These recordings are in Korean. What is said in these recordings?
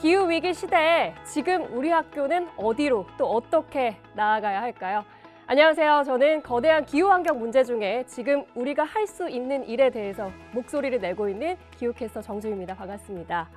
기후위기 시대에 지금 우리 학교는 어디로 또 어떻게 나아가야 할까요? 안녕하세요. 저는 거대한 기후환경 문제 중에 지금 우리가 할 수 있는 일에 대해서 목소리를 내고 있는 기후캐스터 정주희입니다. 반갑습니다.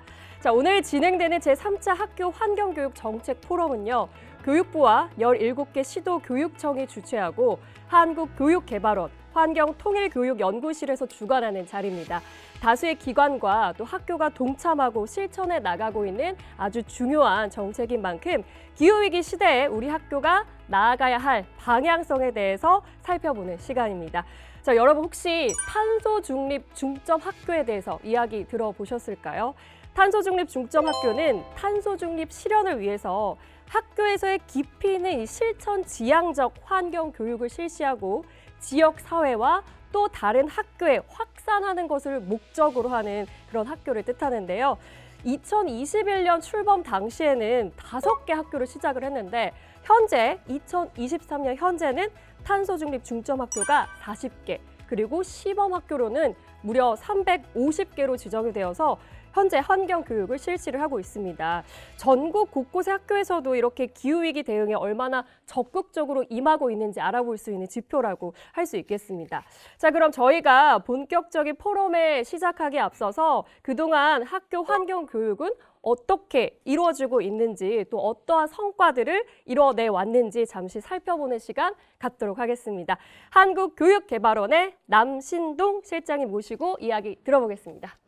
자, 오늘 진행되는 제3차 학교 환경교육 정책 포럼은요. 교육부와 17개 시도교육청이 주최하고 한국교육개발원, 환경통일교육연구실에서 주관하는 자리입니다. 다수의 기관과 또 학교가 동참하고 실천해 나가고 있는 아주 중요한 정책인 만큼 기후위기 시대에 우리 학교가 나아가야 할 방향성에 대해서 살펴보는 시간입니다. 자, 여러분 혹시 탄소 중립 중점 학교에 대해서 이야기 들어보셨을까요? 탄소 중립 중점 학교는 탄소 중립 실현을 위해서 학교에서의 깊이 있는 이 실천 지향적 환경 교육을 실시하고 지역 사회와 또 다른 학교에 확산하는 것을 목적으로 하는 그런 학교를 뜻하는데요. 2021년 출범 당시에는 5개 학교를 시작을 했는데 현재 2023년 현재는 탄소 중립 중점 학교가 40개, 그리고 시범 학교로는 무려 350개로 지정이 되어서 현재 환경 교육을 실시를 하고 있습니다. 전국 곳곳의 학교에서도 이렇게 기후위기 대응에 얼마나 적극적으로 임하고 있는지 알아볼 수 있는 지표라고 할 수 있겠습니다. 자, 그럼 저희가 본격적인 포럼에 시작하기에 앞서서 그동안 학교 환경 교육은 어떻게 이루어지고 있는지 또 어떠한 성과들을 이뤄내 왔는지 잠시 살펴보는 시간 갖도록 하겠습니다. 한국교육개발원의 남신동 실장님 모시고 이야기 들어보겠습니다.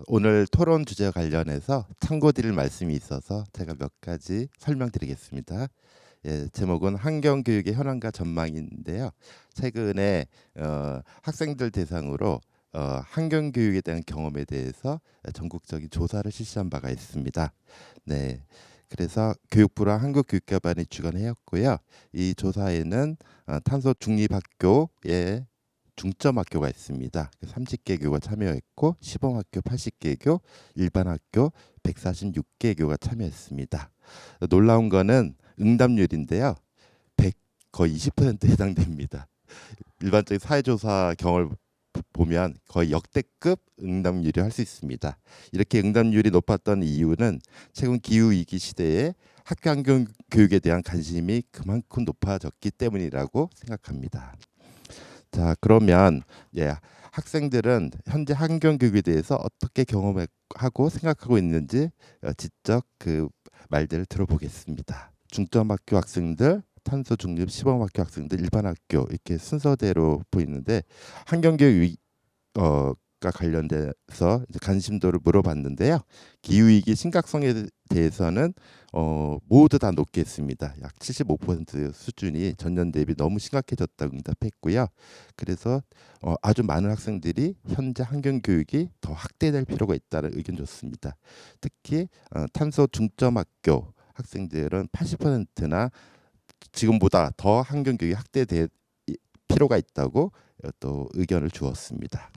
오늘 토론 주제와 관련해서 참고드릴 말씀이 있어서 제가 몇 가지 설명드리겠습니다. 제목은 환경교육의 현황과 전망인데요. 최근에 학생들 대상으로 환경교육에 대한 경험에 대해서 전국적인 조사를 실시한 바가 있습니다. 네, 그래서 교육부랑 한국교육개발원이 주관하였고요. 이 조사에는 탄소 중립학교의 중점 학교가 있습니다. 30개 교가 참여했고 시범 학교 80개 교, 일반 학교 146개 교가 참여했습니다. 놀라운 거는 응답률인데요. 거의 20%에 해당됩니다. 일반적인 사회조사 경험을 보면 거의 역대급 응답률이 할 수 있습니다. 이렇게 응답률이 높았던 이유는 최근 기후위기 시대에 학교 환경 교육에 대한 관심이 그만큼 높아졌기 때문이라고 생각합니다. 자, 그러면 학생들은 현재 환경 교육에 대해서 어떻게 경험하고 생각하고 있는지 직접 그 말들을 들어보겠습니다. 중점학교 학생들, 탄소 중립 시범학교 학생들, 일반 학교 이렇게 순서대로 보이는데 환경 교육과 관련돼서 이제 관심도를 물어봤는데요. 기후위기 심각성에 대해서는 모두 다 높게 했습니다. 약 75% 수준이 전년 대비 너무 심각해졌다고 응답했고요. 그래서 아주 많은 학생들이 현재 환경 교육이 더 확대될 필요가 있다는 의견 줬습니다. 특히 탄소 중점 학교 학생들은 80%나 지금보다 더 환경 교육이 확대될 필요가 있다고 또 의견을 주었습니다.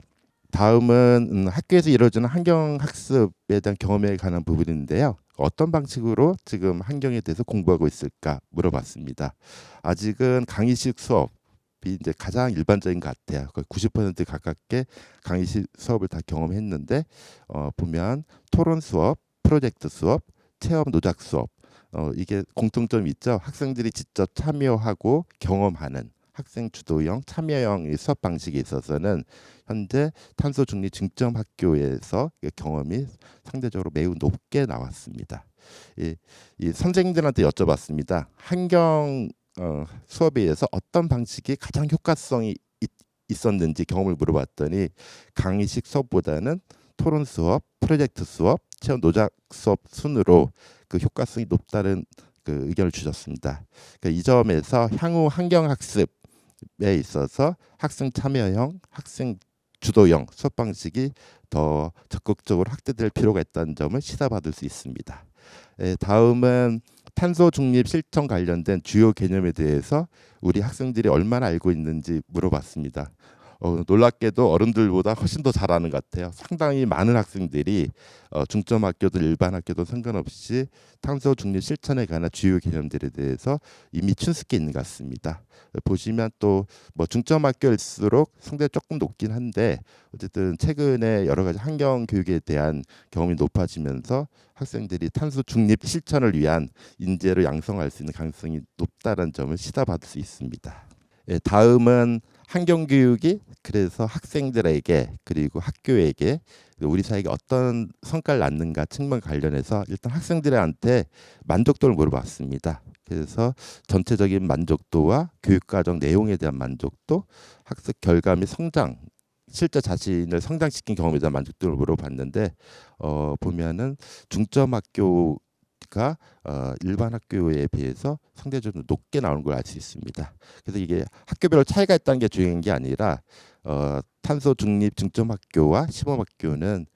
다음은 학교에서 이루어지는 환경학습에 대한 경험에 관한 부분인데요. 어떤 방식으로 지금 환경에 대해서 공부하고 있을까 물어봤습니다. 아직은 강의식 수업이 이제 가장 일반적인 것 같아요. 거의 90% 가깝게 강의식 수업을 다 경험했는데 보면 토론 수업, 프로젝트 수업, 체험 노작 수업 이게 공통점이 있죠. 학생들이 직접 참여하고 경험하는 학생 주도형 참여형 수업 방식에 있어서는 현재 탄소 중립 중점 학교에서 경험이 상대적으로 매우 높게 나왔습니다. 이 선생님들한테 여쭤봤습니다. 환경 수업에 의해서 어떤 방식이 가장 효과성이 있었는지 경험을 물어봤더니 강의식 수업보다는 토론 수업, 프로젝트 수업, 체험 노작 수업 순으로 그 효과성이 높다는 그 의견을 주셨습니다. 그러니까 이 점에서 향후 환경학습 에 있어서 학생 참여형, 학생 주도형 수업 방식이 더 적극적으로 확대될 필요가 있다는 점을 시사받을 수 있습니다. 다음은 탄소 중립 실천 관련된 주요 개념에 대해서 우리 학생들이 얼마나 알고 있는지 물어봤습니다. 놀랍게도 어른들보다 훨씬 더 잘하는 것 같아요. 상당히 많은 학생들이 중점 학교도 일반 학교도 상관없이 탄소 중립 실천에 관한 주요 개념들에 대해서 이미 친숙해 있는 것 같습니다. 보시면 또 뭐 중점 학교일수록 상대 조금 높긴 한데 어쨌든 최근에 여러 가지 환경 교육에 대한 경험이 높아지면서 학생들이 탄소 중립 실천을 위한 인재로 양성할 수 있는 가능성이 높다는 점을 시사받을 수 있습니다. 예, 다음은 환경 교육이 그래서 학생들에게 그리고 학교에게 우리 사회가 어떤 성과를 낳는가 측면 관련해서 일단 학생들한테 만족도를 물어봤습니다. 그래서 전체적인 만족도와 교육과정 내용에 대한 만족도, 학습 결과 및 성장, 실제 자신을 성장시킨 경험에 대한 만족도를 물어봤는데 보면은 중점 학교가 일반 학교에 비해서 상대적으로 높게 나오는 걸 알 수 있습니다. 그래서 이게 학교별로 차이가 있다는 게 중요한 게 아니라 탄소 중립 중점 학교와 시범 학교는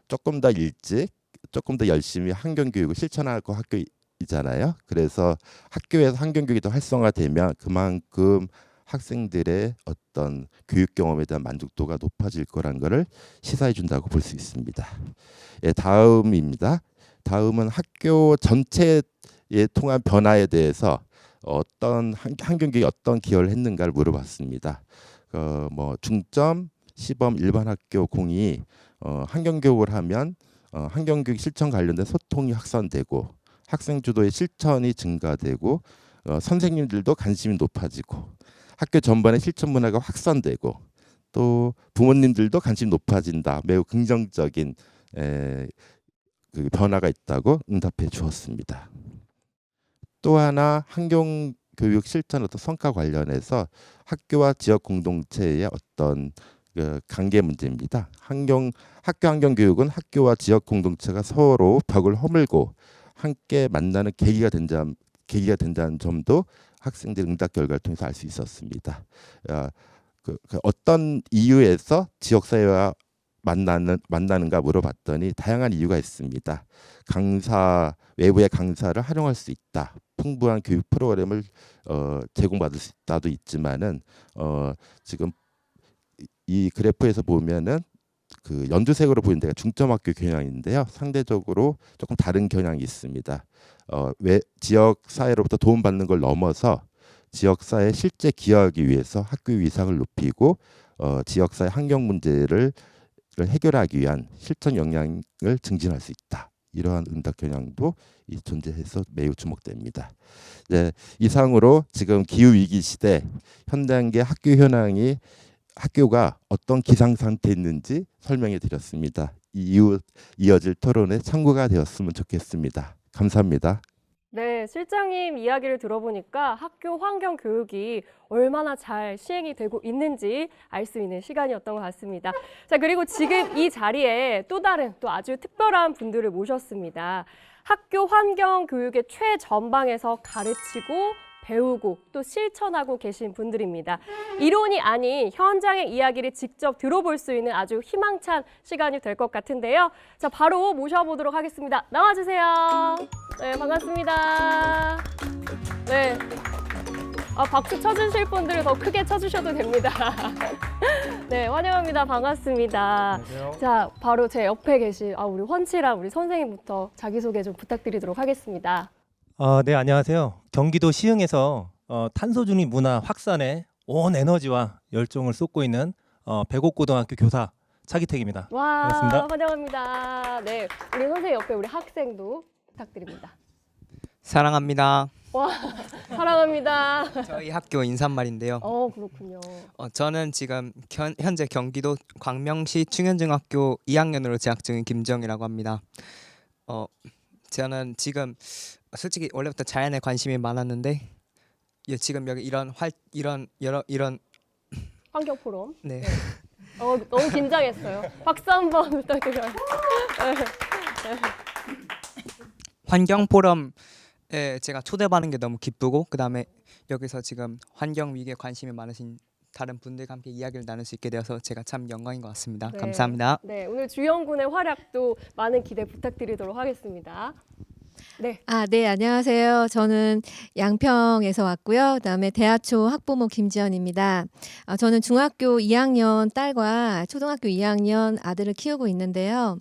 조금 더 일찍, 조금 더 열심히 환경 교육을 실천하고 학교이잖아요. 그래서 학교에서 환경 교육이 더 활성화되면 그만큼 학생들의 어떤 교육 경험에 대한 만족도가 높아질 거라는 것을 시사해 준다고 볼 수 있습니다. 예, 다음입니다. 다음은 학교 전체에 통한 변화에 대해서 어떤 환경 교육이 어떤 기여를 했는가를 물어봤습니다. 뭐 중점, 시범, 일반 학교 공이 환경 교육을 하면 환경 교육 실천 관련된 소통이 확산되고 학생 주도의 실천이 증가되고 선생님들도 관심이 높아지고 학교 전반의 실천 문화가 확산되고 또 부모님들도 관심이 높아진다. 매우 긍정적인 그 변화가 있다고 응답해 주었습니다. 또 하나 환경 교육 실천 어떤 성과 관련해서 학교와 지역 공동체의 어떤 그 관계 문제입니다. 학교 환경 교육은 학교와 지역 공동체가 서로 벽을 허물고 함께 만나는 계기가 된다는 점도 학생들 응답 결과를 통해서 알 수 있었습니다. 그 어떤 이유에서 지역사회와 만나는가 물어봤더니 다양한 이유가 있습니다. 외부의 강사를 활용할 수 있다. 풍부한 교육 프로그램을 제공받을 수 있다도 있지만은 지금 이 그래프에서 보면은 그 연두색으로 보이는 데가 중점학교 겨냥인데요. 상대적으로 조금 다른 겨냥이 있습니다. 지역 사회로부터 도움받는 걸 넘어서 지역 사회에 실제 기여하기 위해서 학교 위상을 높이고 지역 사회 환경 문제를 해결하기 위한 실천 역량을 증진할 수 있다. 이러한 응답 겨냥도 존재해서 매우 주목됩니다. 네, 이상으로 지금 기후 위기 시대 현장의 학교 현황이 학교가 어떤 기상 상태에 있는지 설명해 드렸습니다. 이후 이어질 토론에 참고가 되었으면 좋겠습니다. 감사합니다. 네, 실장님 이야기를 들어보니까 학교 환경 교육이 얼마나 잘 시행이 되고 있는지 알 수 있는 시간이었던 것 같습니다. 자, 그리고 지금 이 자리에 또 다른 또 아주 특별한 분들을 모셨습니다. 학교 환경 교육의 최전방에서 가르치고 배우고 또 실천하고 계신 분들입니다. 이론이 아닌 현장의 이야기를 직접 들어볼 수 있는 아주 희망찬 시간이 될 것 같은데요. 자, 바로 모셔보도록 하겠습니다. 나와주세요. 네, 반갑습니다. 네. 박수 쳐주실 분들은 더 크게 쳐주셔도 됩니다. 네, 환영합니다. 반갑습니다. 안녕하세요. 자, 바로 제 옆에 계신 우리 헌칠한 우리 선생님부터 자기소개 좀 부탁드리도록 하겠습니다. 네, 안녕하세요. 경기도 시흥에서 탄소 중립 문화 확산에 온 에너지와 열정을 쏟고 있는 백옥고등학교 교사 차기택입니다. 와, 반갑습니다. 환영합니다. 네, 우리 선생님 옆에 우리 학생도 부탁드립니다. 사랑합니다. 와, 사랑합니다. 저희 학교 인사말인데요. 그렇군요. 저는 지금 현재 경기도 광명시 충현중학교 2학년으로 재학 중인 김정이라고 합니다. 저는 지금 솔직히 원래부터 자연에 관심이 많았는데 지금 여기 이런 환경 포럼. 네. 너무 긴장했어요. 박수 한번 부탁드려요. 환경 포럼에 제가 초대받는 게 너무 기쁘고 그다음에 여기서 지금 환경 위기에 관심이 많으신 다른 분들과 함께 이야기를 나눌 수 있게 되어서 제가 참 영광인 것 같습니다. 네. 감사합니다. 네, 오늘 주영 군의 활약도 많은 기대 부탁드리도록 하겠습니다. 네. 네, 안녕하세요. 저는 양평에서 왔고요. 그다음에 대하초 학부모 김지연입니다. 저는 중학교 2학년 딸과 초등학교 2학년 아들을 키우고 있는데요.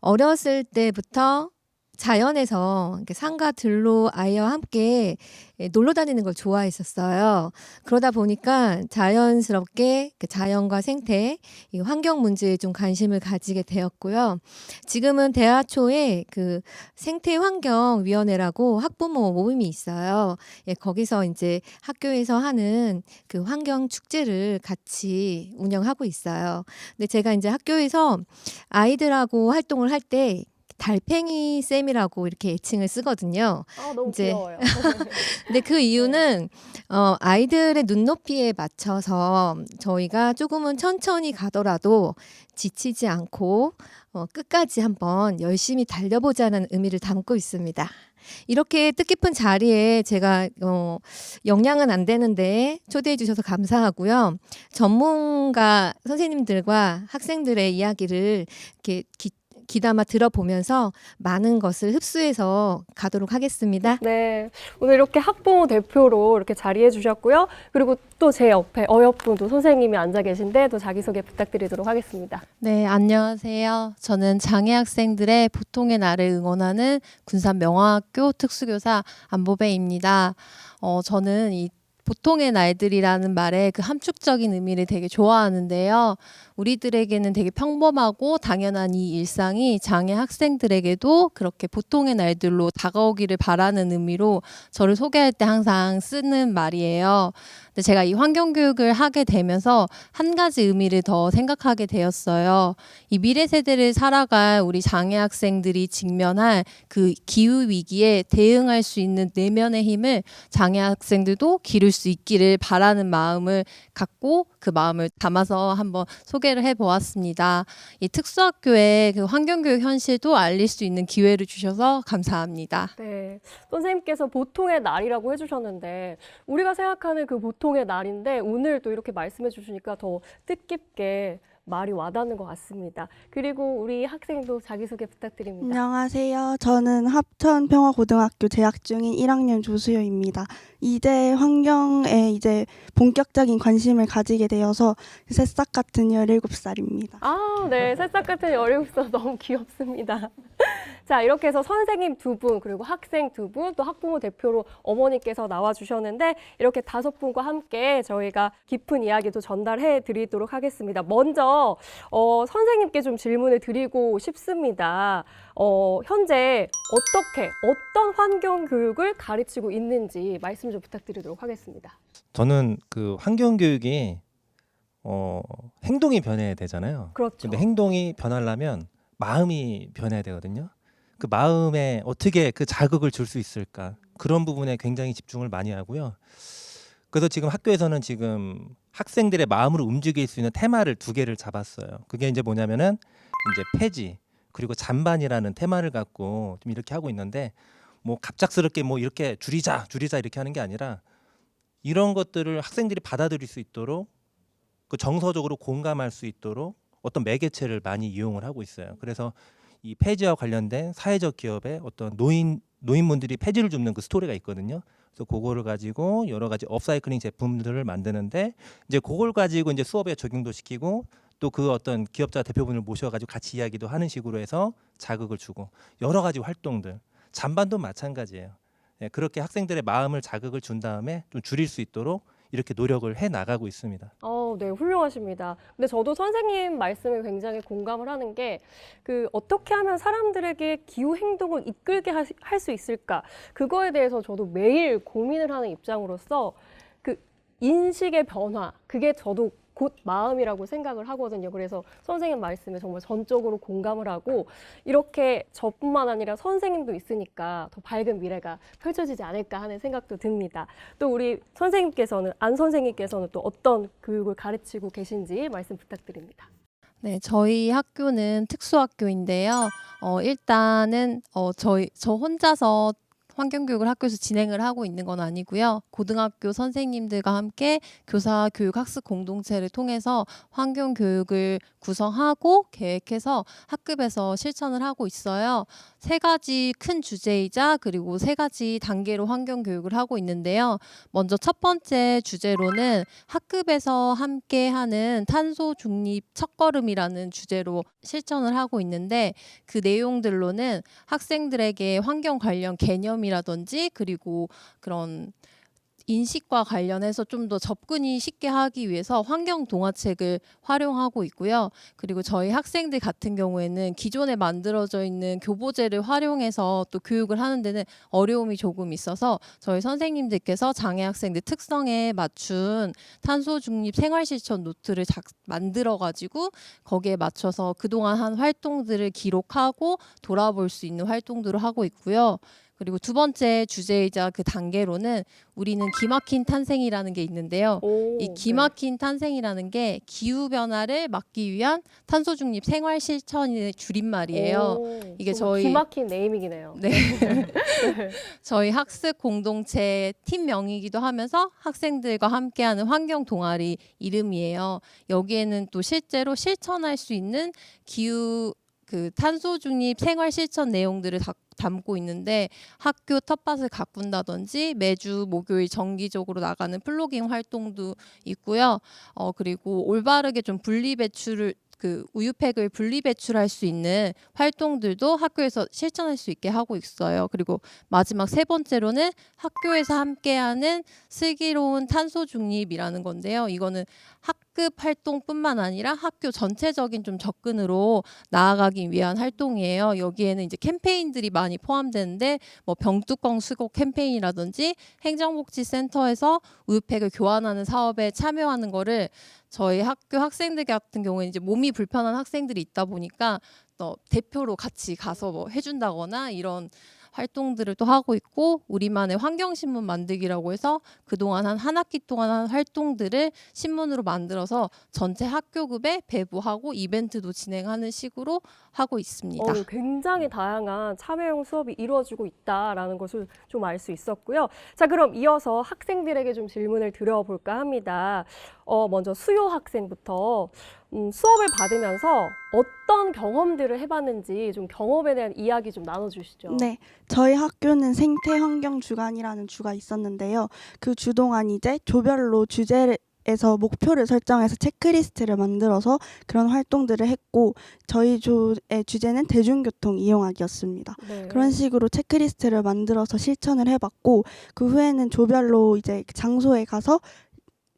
어렸을 때부터 자연에서 이렇게 산과 들로 아이와 함께 놀러 다니는 걸 좋아했었어요. 그러다 보니까 자연스럽게 그 자연과 생태, 이 환경 문제에 좀 관심을 가지게 되었고요. 지금은 대하초에 그 생태환경위원회라고 학부모 모임이 있어요. 거기서 이제 학교에서 하는 그 환경 축제를 같이 운영하고 있어요. 근데 제가 이제 학교에서 아이들하고 활동을 할 때 달팽이 쌤이라고 이렇게 애칭을 쓰거든요. 너무 이제 귀여워요. 근데 그 이유는 아이들의 눈높이에 맞춰서 저희가 조금은 천천히 가더라도 지치지 않고 끝까지 한번 열심히 달려보자는 의미를 담고 있습니다. 이렇게 뜻깊은 자리에 제가 역량은 안 되는데 초대해 주셔서 감사하고요. 전문가 선생님들과 학생들의 이야기를 이렇게 귀담아 들어보면서 많은 것을 흡수해서 가도록 하겠습니다. 네, 오늘 이렇게 학부모 대표로 이렇게 자리해 주셨고요. 그리고 또 제 옆에 어여쁜 또 선생님이 앉아 계신데 또 자기소개 부탁드리도록 하겠습니다. 네, 안녕하세요. 저는 장애 학생들의 보통의 날을 응원하는 군산 명화학교 특수교사 안보배입니다. 저는 이 보통의 날들이라는 말의 그 함축적인 의미를 되게 좋아하는데요. 우리들에게는 되게 평범하고 당연한 이 일상이 장애 학생들에게도 그렇게 보통의 날들로 다가오기를 바라는 의미로 저를 소개할 때 항상 쓰는 말이에요. 근데 제가 이 환경교육을 하게 되면서 한 가지 의미를 더 생각하게 되었어요. 이 미래 세대를 살아갈 우리 장애 학생들이 직면할 그 기후 위기에 대응할 수 있는 내면의 힘을 장애 학생들도 기를 수 있기를 바라는 마음을 갖고 그 마음을 담아서 한번 소개를 해보았습니다. 이 특수학교의 그 환경교육 현실도 알릴 수 있는 기회를 주셔서 감사합니다. 네, 선생님께서 보통의 날이라고 해주셨는데 우리가 생각하는 그 보통의 날인데 오늘 또 이렇게 말씀해 주시니까 더 뜻깊게 말이 와닿는 것 같습니다. 그리고 우리 학생도 자기소개 부탁드립니다. 안녕하세요. 저는 합천평화고등학교 재학 중인 1학년 조수효입니다. 이제 환경에 이제 본격적인 관심을 가지게 되어서 새싹 같은 17살입니다. 네, 새싹 같은 17살 너무 귀엽습니다. 자, 이렇게 해서 선생님 2분, 그리고 학생 2분, 또 학부모 대표로 어머니께서 나와주셨는데 이렇게 5분과 함께 저희가 깊은 이야기도 전달해 드리도록 하겠습니다. 먼저 선생님께 좀 질문을 드리고 싶습니다. 현재 어떤 환경 교육을 가르치고 있는지 말씀 좀 부탁드리도록 하겠습니다. 저는 그 환경교육이 행동이 변해야 되잖아요. 그렇죠. 근데 행동이 변하려면 마음이 변해야 되거든요. 그 마음에 어떻게 그 자극을 줄 수 있을까? 그런 부분에 굉장히 집중을 많이 하고요. 그래서 지금 학교에서는 지금 학생들의 마음을 움직일 수 있는 테마를 2개를 잡았어요. 그게 이제 뭐냐면은 이제 폐지 그리고 잔반이라는 테마를 갖고 좀 이렇게 하고 있는데 뭐 갑작스럽게 뭐 이렇게 줄이자 이렇게 하는 게 아니라 이런 것들을 학생들이 받아들일 수 있도록 그 정서적으로 공감할 수 있도록 어떤 매개체를 많이 이용을 하고 있어요. 그래서 이 폐지와 관련된 사회적 기업의 어떤 노인분들이 폐지를 줍는 그 스토리가 있거든요. 그래서 그거를 가지고 여러 가지 업사이클링 제품들을 만드는데 이제 그걸 가지고 이제 수업에 적용도 시키고 또 그 어떤 기업자 대표분을 모셔가지고 같이 이야기도 하는 식으로 해서 자극을 주고 여러 가지 활동들 잔반도 마찬가지예요. 그렇게 학생들의 마음을 자극을 준 다음에 좀 줄일 수 있도록 이렇게 노력을 해 나가고 있습니다. 네, 훌륭하십니다. 근데 저도 선생님 말씀에 굉장히 공감을 하는 게 어떻게 하면 사람들에게 기후 행동을 이끌게 할 수 있을까? 그거에 대해서 저도 매일 고민을 하는 입장으로서 그 인식의 변화, 그게 저도 곧 마음이라고 생각을 하거든요. 그래서 선생님 말씀에 정말 전적으로 공감을 하고 이렇게 저뿐만 아니라 선생님도 있으니까 더 밝은 미래가 펼쳐지지 않을까 하는 생각도 듭니다. 또 우리 선생님께서는 안 선생님께서는 또 어떤 교육을 가르치고 계신지 말씀 부탁드립니다. 네, 저희 학교는 특수학교인데요. 일단은 저 혼자서 환경교육을 학교에서 진행을 하고 있는 건 아니고요. 고등학교 선생님들과 함께 교사 교육 학습 공동체를 통해서 환경교육을 구성하고 계획해서 학급에서 실천을 하고 있어요. 세 가지 큰 주제이자 그리고 세 가지 단계로 환경 교육을 하고 있는데요. 먼저 첫 번째 주제로는 학급에서 함께하는 탄소 중립 첫걸음이라는 주제로 실천을 하고 있는데 그 내용들로는 학생들에게 환경 관련 개념이라든지 그리고 그런 인식과 관련해서 좀 더 접근이 쉽게 하기 위해서 환경 동화책을 활용하고 있고요. 그리고 저희 학생들 같은 경우에는 기존에 만들어져 있는 교보제를 활용해서 또 교육을 하는 데는 어려움이 조금 있어서 저희 선생님들께서 장애 학생들 특성에 맞춘 탄소 중립 생활 실천 노트를 만들어 가지고 거기에 맞춰서 그동안 한 활동들을 기록하고 돌아볼 수 있는 활동들을 하고 있고요. 그리고 두 번째 주제이자 그 단계로는 우리는 기막힌 탄생이라는 게 있는데요. 오, 이 기막힌 탄생이라는 게 기후 변화를 막기 위한 탄소 중립 생활 실천의 줄임말이에요. 오, 이게 정말 저희- 기막힌 네이밍이네요. 네. 저희 학습 공동체 팀명이기도 하면서 학생들과 함께하는 환경 동아리 이름이에요. 여기에는 또 실제로 실천할 수 있는 기후 그 탄소 중립 생활 실천 내용들을 담고 있는데 학교 텃밭을 가꾼다든지 매주 목요일 정기적으로 나가는 플로깅 활동도 있고요. 그리고 올바르게 좀 분리 배출을 그 우유팩을 분리 배출할 수 있는 활동들도 학교에서 실천할 수 있게 하고 있어요. 그리고 마지막 세 번째로는 학교에서 함께하는 슬기로운 탄소 중립이라는 건데요. 이거는 학급 활동뿐만 아니라 학교 전체적인 좀 접근으로 나아가기 위한 활동이에요. 여기에는 이제 캠페인들이 많이 포함되는데 뭐 병뚜껑 수거 캠페인이라든지 행정복지센터에서 우유팩을 교환하는 사업에 참여하는 거를 저희 학교 학생들 같은 경우에 이제 몸이 불편한 학생들이 있다 보니까 또 대표로 같이 가서 뭐 해준다거나 이런 활동들을 또 하고 있고 우리만의 환경신문 만들기라고 해서 그동안 한 학기 동안 한 활동들을 신문으로 만들어서 전체 학교급에 배부하고 이벤트도 진행하는 식으로 하고 있습니다. 굉장히 다양한 참여형 수업이 이루어지고 있다라는 것을 좀 알 수 있었고요. 자, 그럼 이어서 학생들에게 좀 질문을 드려볼까 합니다. 먼저 수요 학생부터 수업을 받으면서 어떤 경험들을 해봤는지 좀 경험에 대한 이야기 좀 나눠주시죠. 네, 저희 학교는 생태환경 주간이라는 주가 있었는데요. 그 주 동안 이제 조별로 주제에서 목표를 설정해서 체크리스트를 만들어서 그런 활동들을 했고 저희 조의 주제는 대중교통 이용하기였습니다. 네. 그런 식으로 체크리스트를 만들어서 실천을 해봤고 그 후에는 조별로 이제 장소에 가서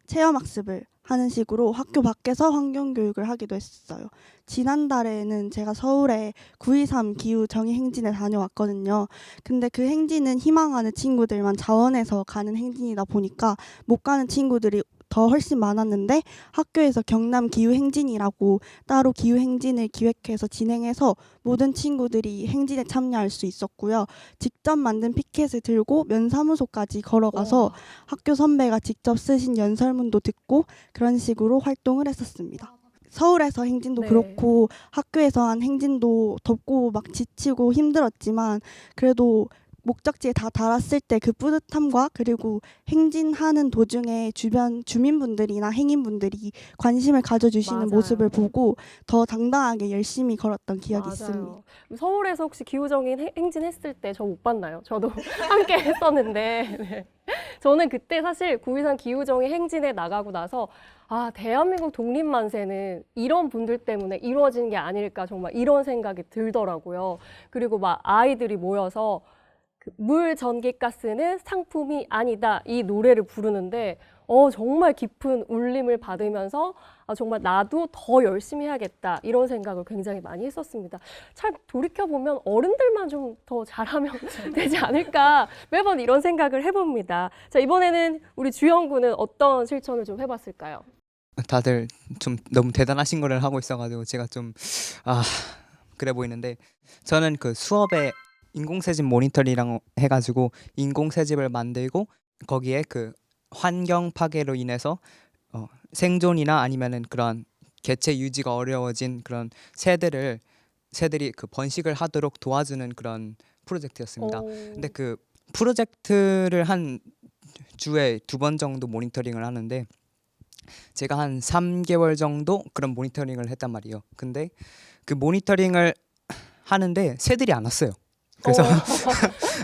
체험학습을 하는 식으로 학교 밖에서 환경교육을 하기도 했어요. 지난달에는 제가 서울에 9.23 기후 정의 행진에 다녀왔거든요. 근데 그 행진은 희망하는 친구들만 자원해서 가는 행진이다 보니까 못 가는 친구들이 더 훨씬 많았는데 학교에서 경남 기후 행진이라고 따로 기후 행진을 기획해서 진행해서 모든 친구들이 행진에 참여할 수 있었고요. 직접 만든 피켓을 들고 면사무소까지 걸어가서 학교 선배가 직접 쓰신 연설문도 듣고 그런 식으로 활동을 했었습니다. 서울에서 행진도 네. 그렇고 학교에서 한 행진도 덥고 막 지치고 힘들었지만 그래도 목적지에 다 달았을 때 그 뿌듯함과 그리고 행진하는 도중에 주변 주민분들이나 행인분들이 관심을 가져주시는 맞아요. 모습을 보고 더 당당하게 열심히 걸었던 기억이 있습니다. 맞아요. 서울에서 혹시 기후정의 행진 했을 때 저 못 봤나요? 저도 함께 했었는데 네. 저는 그때 사실 9.23 기후정의 행진에 나가고 나서 대한민국 독립만세는 이런 분들 때문에 이루어지는 게 아닐까 정말 이런 생각이 들더라고요. 그리고 막 아이들이 모여서 물, 전기, 가스는 상품이 아니다 이 노래를 부르는데 정말 깊은 울림을 받으면서 정말 나도 더 열심히 해야겠다 이런 생각을 굉장히 많이 했었습니다. 참 돌이켜보면 어른들만 좀 더 잘하면 되지 않을까 매번 이런 생각을 해봅니다. 자, 이번에는 우리 주영 군은 어떤 실천을 좀 해봤을까요? 다들 좀 너무 대단하신 거를 하고 있어가지고 제가 좀 그래 보이는데 저는 그 수업에 인공새집 모니터링이랑 해가지고 인공새집을 만들고 거기에 그 환경 파괴로 인해서 생존이나 아니면은 그런 개체 유지가 어려워진 그런 새들이 그 번식을 하도록 도와주는 그런 프로젝트였습니다. 근데 그 프로젝트를 한 주에 2번 정도 모니터링을 하는데 제가 한 3개월 정도 그런 모니터링을 했단 말이에요. 근데 그 모니터링을 하는데 새들이 안 왔어요. 그래서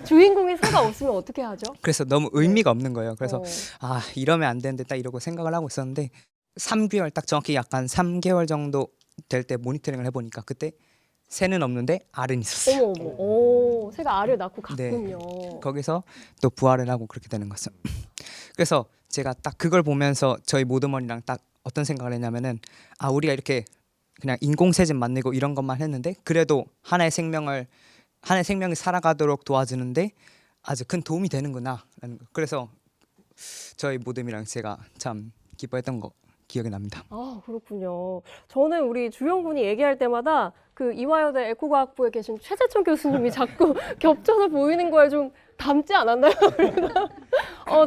주인공이 새가 없으면 어떻게 하죠? 그래서 너무 의미가 없는 거예요. 그래서 어. 아 이러면 안 되는데 딱 이러고 생각을 하고 있었는데 3개월 딱 정확히 약간 3개월 정도 될 때 모니터링을 해보니까 그때 새는 없는데 알은 있었어요. 어머 어머. 오, 새가 알을 낳고 네. 갔군요. 거기서 또 부활을 하고 그렇게 되는 거죠. 그래서 제가 딱 그걸 보면서 저희 모드머니랑 딱 어떤 생각을 했냐면은 아 우리가 이렇게 그냥 인공새집 만들고 이런 것만 했는데 그래도 하나의 생명이 살아가도록 도와주는데 아주 큰 도움이 되는구나라는 거. 그래서 저희 모듬이랑 제가 참 기뻐했던 거 기억이 납니다. 아, 그렇군요. 저는 우리 주영군이 얘기할 때마다 그 이화여대 에코과학부에 계신 최재천 교수님이 자꾸 겹쳐서 보이는 거에 좀 닮지 않았나요?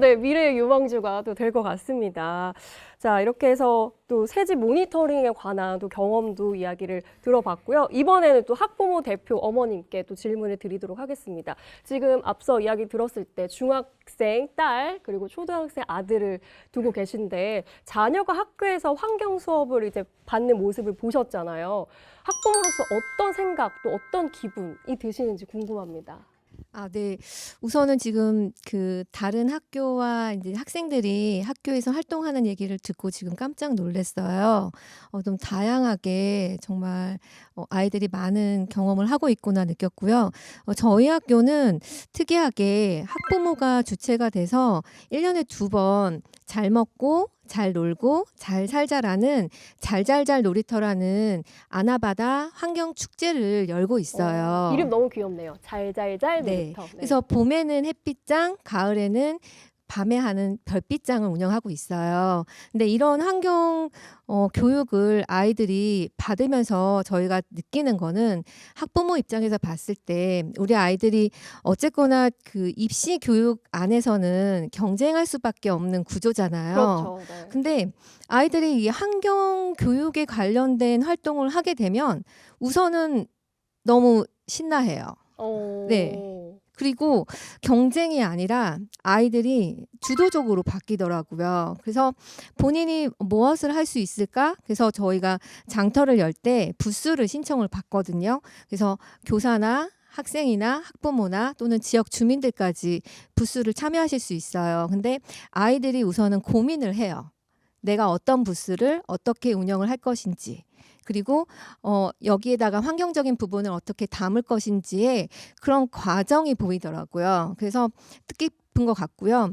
네, 미래의 유망주가 또 될 것 같습니다. 자, 이렇게 해서 또 새집 모니터링에 관한 또 경험도 이야기를 들어봤고요. 이번에는 또 학부모 대표 어머님께 또 질문을 드리도록 하겠습니다. 지금 앞서 이야기 들었을 때 중학생 딸 그리고 초등학생 아들을 두고 계신데 자녀가 학교에서 환경 수업을 이제 받는 모습을 보셨잖아요. 학부모로서 어떤 생각 또 어떤 기분이 드시는지 궁금합니다. 아, 네. 우선은 지금 그 다른 학교와 이제 학생들이 학교에서 활동하는 얘기를 듣고 지금 깜짝 놀랐어요. 좀 다양하게 정말 아이들이 많은 경험을 하고 있구나 느꼈고요. 저희 학교는 특이하게 학부모가 주체가 돼서 1년에 2번 잘 먹고 잘 놀고 잘 살자라는 잘잘잘 놀이터라는 아나바다 환경 축제를 열고 있어요. 이름 너무 귀엽네요. 잘잘잘 네. 놀이터. 네. 그래서 봄에는 햇빛장, 가을에는 밤에 하는 별빛장을 운영하고 있어요. 근데 이런 환경 교육을 아이들이 받으면서 저희가 느끼는 거는 학부모 입장에서 봤을 때 우리 아이들이 어쨌거나 그 입시 교육 안에서는 경쟁할 수밖에 없는 구조잖아요. 그렇죠. 네. 근데 아이들이 이 환경 교육에 관련된 활동을 하게 되면 우선은 너무 신나해요. 네. 그리고 경쟁이 아니라 아이들이 주도적으로 바뀌더라고요. 그래서 본인이 무엇을 할 수 있을까? 그래서 저희가 장터를 열 때 부스를 신청을 받거든요. 그래서 교사나 학생이나 학부모나 또는 지역 주민들까지 부스를 참여하실 수 있어요. 근데 아이들이 우선은 고민을 해요. 내가 어떤 부스를 어떻게 운영을 할 것인지. 그리고 여기에다가 환경적인 부분을 어떻게 담을 것인지의 그런 과정이 보이더라고요. 그래서 뜻깊은 것 같고요.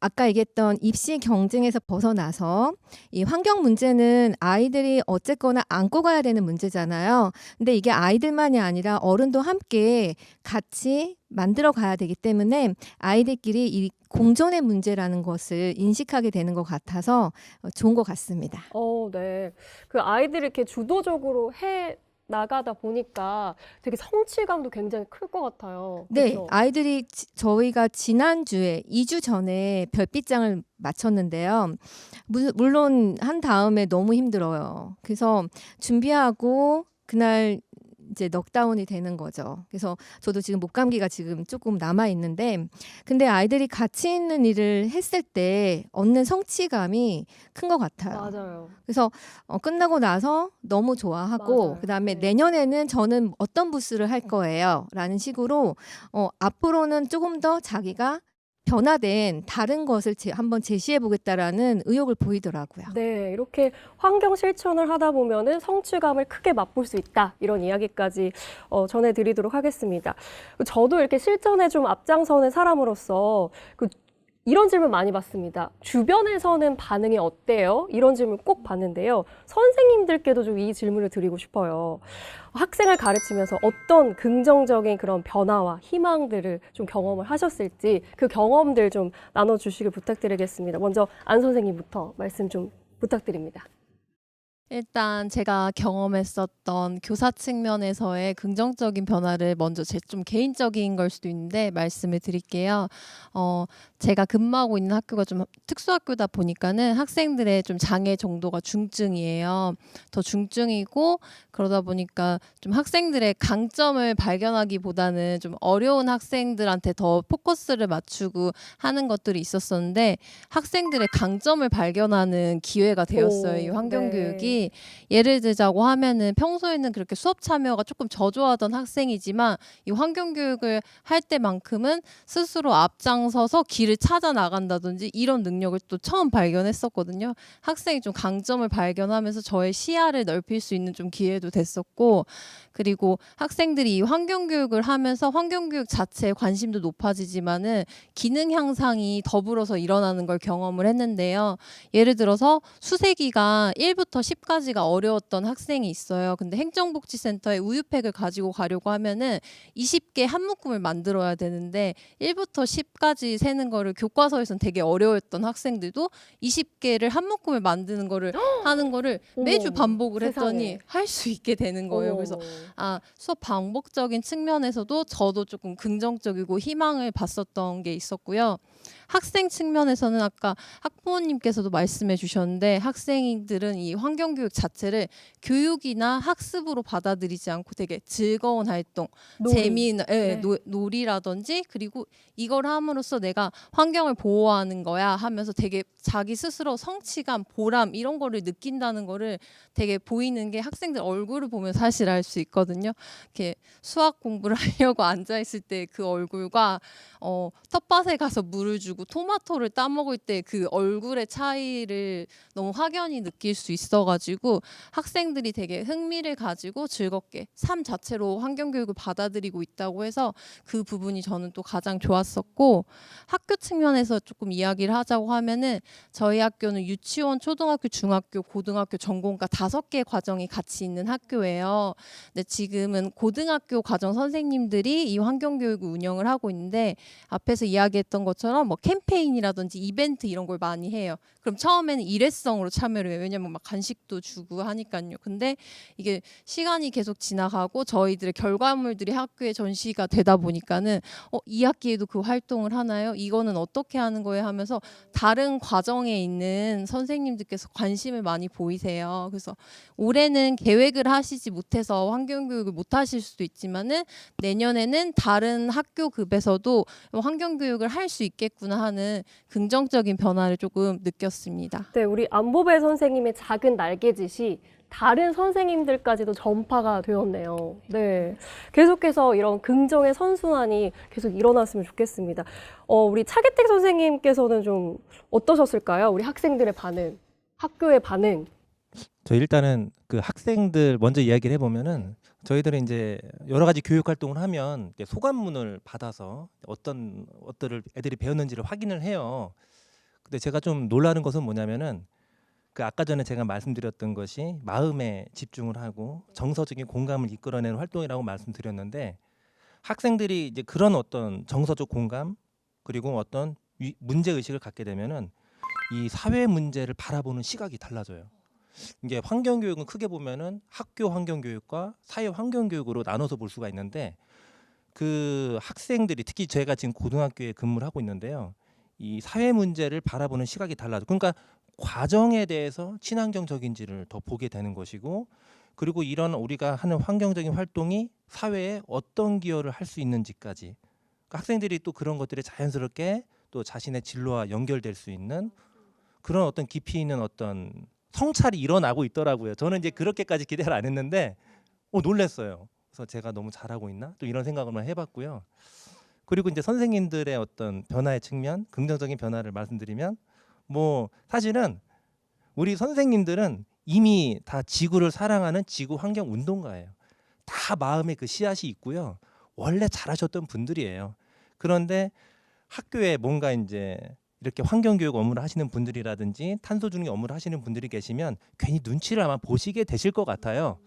아까 얘기했던 입시 경쟁에서 벗어나서 이 환경 문제는 아이들이 어쨌거나 안고 가야 되는 문제잖아요. 근데 이게 아이들만이 아니라 어른도 함께 같이 만들어 가야 되기 때문에 아이들끼리 이 공존의 문제라는 것을 인식하게 되는 것 같아서 좋은 것 같습니다. 네. 그 아이들이 이렇게 주도적으로 해 나가다 보니까 되게 성취감도 굉장히 클 것 같아요. 네, 그렇죠? 아이들이 저희가 지난주에 2주 전에 별빛장을 마쳤는데요. 물론 한 다음에 너무 힘들어요. 그래서 준비하고 그날 이제 넉다운이 되는 거죠. 그래서 저도 지금 목감기가 지금 조금 남아 있는데, 근데 아이들이 가치 있는 일을 했을 때 얻는 성취감이 큰 것 같아요. 맞아요. 그래서 끝나고 나서 너무 좋아하고 맞아요. 그다음에 네. 내년에는 저는 어떤 부스를 할 거예요 라는 식으로 앞으로는 조금 더 자기가 변화된 다른 것을 한번 제시해 보겠다라는 의욕을 보이더라고요. 네, 이렇게 환경 실천을 하다 보면은 성취감을 크게 맛볼 수 있다. 이런 이야기까지 전해드리도록 하겠습니다. 저도 이렇게 실천에 좀 앞장서는 사람으로서 이런 질문 많이 받습니다. 주변에서는 반응이 어때요? 이런 질문 꼭 받는데요. 선생님들께도 좀 이 질문을 드리고 싶어요. 학생을 가르치면서 어떤 긍정적인 그런 변화와 희망들을 좀 경험을 하셨을지 그 경험들 좀 나눠주시길 부탁드리겠습니다. 먼저 안 선생님부터 말씀 좀 부탁드립니다. 일단 제가 경험했었던 교사 측면에서의 긍정적인 변화를 먼저 제 좀 개인적인 걸 수도 있는데 말씀을 드릴게요. 제가 근무하고 있는 학교가 좀 특수학교다 보니까는 학생들의 좀 장애 정도가 중증이에요. 더 중증이고 그러다 보니까 좀 학생들의 강점을 발견하기보다는 좀 어려운 학생들한테 더 포커스를 맞추고 하는 것들이 있었었는데 학생들의 강점을 발견하는 기회가 되었어요. 이 환경 네. 교육이. 학생들이 예를 들자고 하면은 평소에는 그렇게 수업 참여가 조금 저조하던 학생이지만 이 환경교육을 할 때만큼은 스스로 앞장서서 길을 찾아 나간다든지 이런 능력을 또 처음 발견했었거든요. 학생이 좀 강점을 발견하면서 저의 시야를 넓힐 수 있는 좀 기회도 됐었고, 그리고 학생들이 이 환경교육을 하면서 환경교육 자체에 관심도 높아지지만은 기능 향상이 더불어서 일어나는 걸 경험을 했는데요. 예를 들어서 수세기가 1부터 10까지가 어려웠던 학생이 있어요. 근데 행정복지센터에 우유팩을 가지고 가려고 하면은 20개 한 묶음을 만들어야 되는데 1부터 10까지 세는 거를 교과서에서는 되게 어려웠던 학생들도 20개를 한 묶음을 만드는 거를 하는 거를 매주 어머, 반복을 했더니 세상에. 할 수 있게 되는 거예요. 어머, 그래서 어머. 수업 방법적인 측면에서도 저도 조금 긍정적이고 희망을 봤었던 게 있었고요. 학생 측면에서는 아까 학부모님께서도 말씀해 주셨는데 학생들은 이 환경교육 자체를 교육이나 학습으로 받아들이지 않고 되게 즐거운 활동, 놀이. 재미있는 네. 놀이라든지 그리고 이걸 함으로써 내가 환경을 보호하는 거야 하면서 되게 자기 스스로 성취감, 보람 이런 거를 느낀다는 거를 되게 보이는 게 학생들 얼굴을 보면 사실 알 수 있거든요. 이렇게 수학 공부를 하려고 앉아 있을 때 그 얼굴과 텃밭에 가서 물을 주고 토마토를 따먹을 때 그 얼굴의 차이를 너무 확연히 느낄 수 있어가지고 학생들이 되게 흥미를 가지고 즐겁게 삶 자체로 환경교육을 받아들이고 있다고 해서 그 부분이 저는 또 가장 좋았었고, 학교 측면에서 조금 이야기를 하자고 하면은 저희 학교는 유치원, 초등학교, 중학교, 고등학교 전공과 5개 과정이 같이 있는 학교예요. 근데 지금은 고등학교 과정 선생님들이 이 환경교육을 운영을 하고 있는데 앞에서 이야기했던 것처럼 뭐 캠페인이라든지 이벤트 이런 걸 많이 해요. 그럼 처음에는 일회성으로 참여를 해요. 왜냐면 막 간식도 주고 하니까요. 근데 이게 시간이 계속 지나가고 저희들의 결과물들이 학교에 전시가 되다 보니까는 이 학기에도 그 활동을 하나요? 이거는 어떻게 하는 거예요? 하면서 다른 과정에 있는 선생님들께서 관심을 많이 보이세요. 그래서 올해는 계획을 하시지 못해서 환경교육을 못 하실 수도 있지만은 내년에는 다른 학교급에서도 환경교육을 할 수 있겠구나 하는 긍정적인 변화를 조금 느꼈습니다. 네, 우리 안보배 선생님의 작은 날개짓이 다른 선생님들까지도 전파가 되었네요. 네, 계속해서 이런 긍정의 선순환이 계속 일어났으면 좋겠습니다. 우리 차기택 선생님께서는 좀 어떠셨을까요? 우리 학생들의 반응, 학교의 반응. 저 일단은 그 학생들 먼저 이야기를 해보면은 저희들은 이제 여러 가지 교육 활동을 하면 이제 소감문을 받아서 어떤 것들을 애들이 배웠는지를 확인을 해요. 근데 제가 좀 놀라는 것은 뭐냐면은 그 아까 전에 제가 말씀드렸던 것이 마음에 집중을 하고 정서적인 공감을 이끌어내는 활동이라고 말씀드렸는데, 학생들이 이제 그런 어떤 정서적 공감 그리고 어떤 문제 의식을 갖게 되면은 이 사회 문제를 바라보는 시각이 달라져요. 이게 환경교육은 크게 보면은 학교 환경교육과 사회 환경교육으로 나눠서 볼 수가 있는데, 그 학생들이 특히 제가 지금 고등학교에 근무를 하고 있는데요, 이 사회 문제를 바라보는 시각이 달라져. 그러니까 과정에 대해서 친환경적인지를 더 보게 되는 것이고, 그리고 이런 우리가 하는 환경적인 활동이 사회에 어떤 기여를 할 수 있는지까지, 그러니까 학생들이 또 그런 것들이 자연스럽게 또 자신의 진로와 연결될 수 있는 그런 어떤 깊이 있는 어떤 성찰이 일어나고 있더라고요. 저는 이제 그렇게까지 기대를 안 했는데 놀랐어요. 그래서 제가 너무 잘하고 있나? 또 이런 생각을 해봤고요. 그리고 이제 선생님들의 어떤 변화의 측면, 긍정적인 변화를 말씀드리면, 뭐 사실은 우리 선생님들은 이미 다 지구를 사랑하는 지구 환경 운동가예요. 다 마음에 그 씨앗이 있고요. 원래 잘하셨던 분들이에요. 그런데 학교에 뭔가 이제 이렇게 환경교육 업무를 하시는 분들이라든지 탄소 중립 업무를 하시는 분들이 계시면 괜히 눈치를 아마 보시게 되실 것 같아요.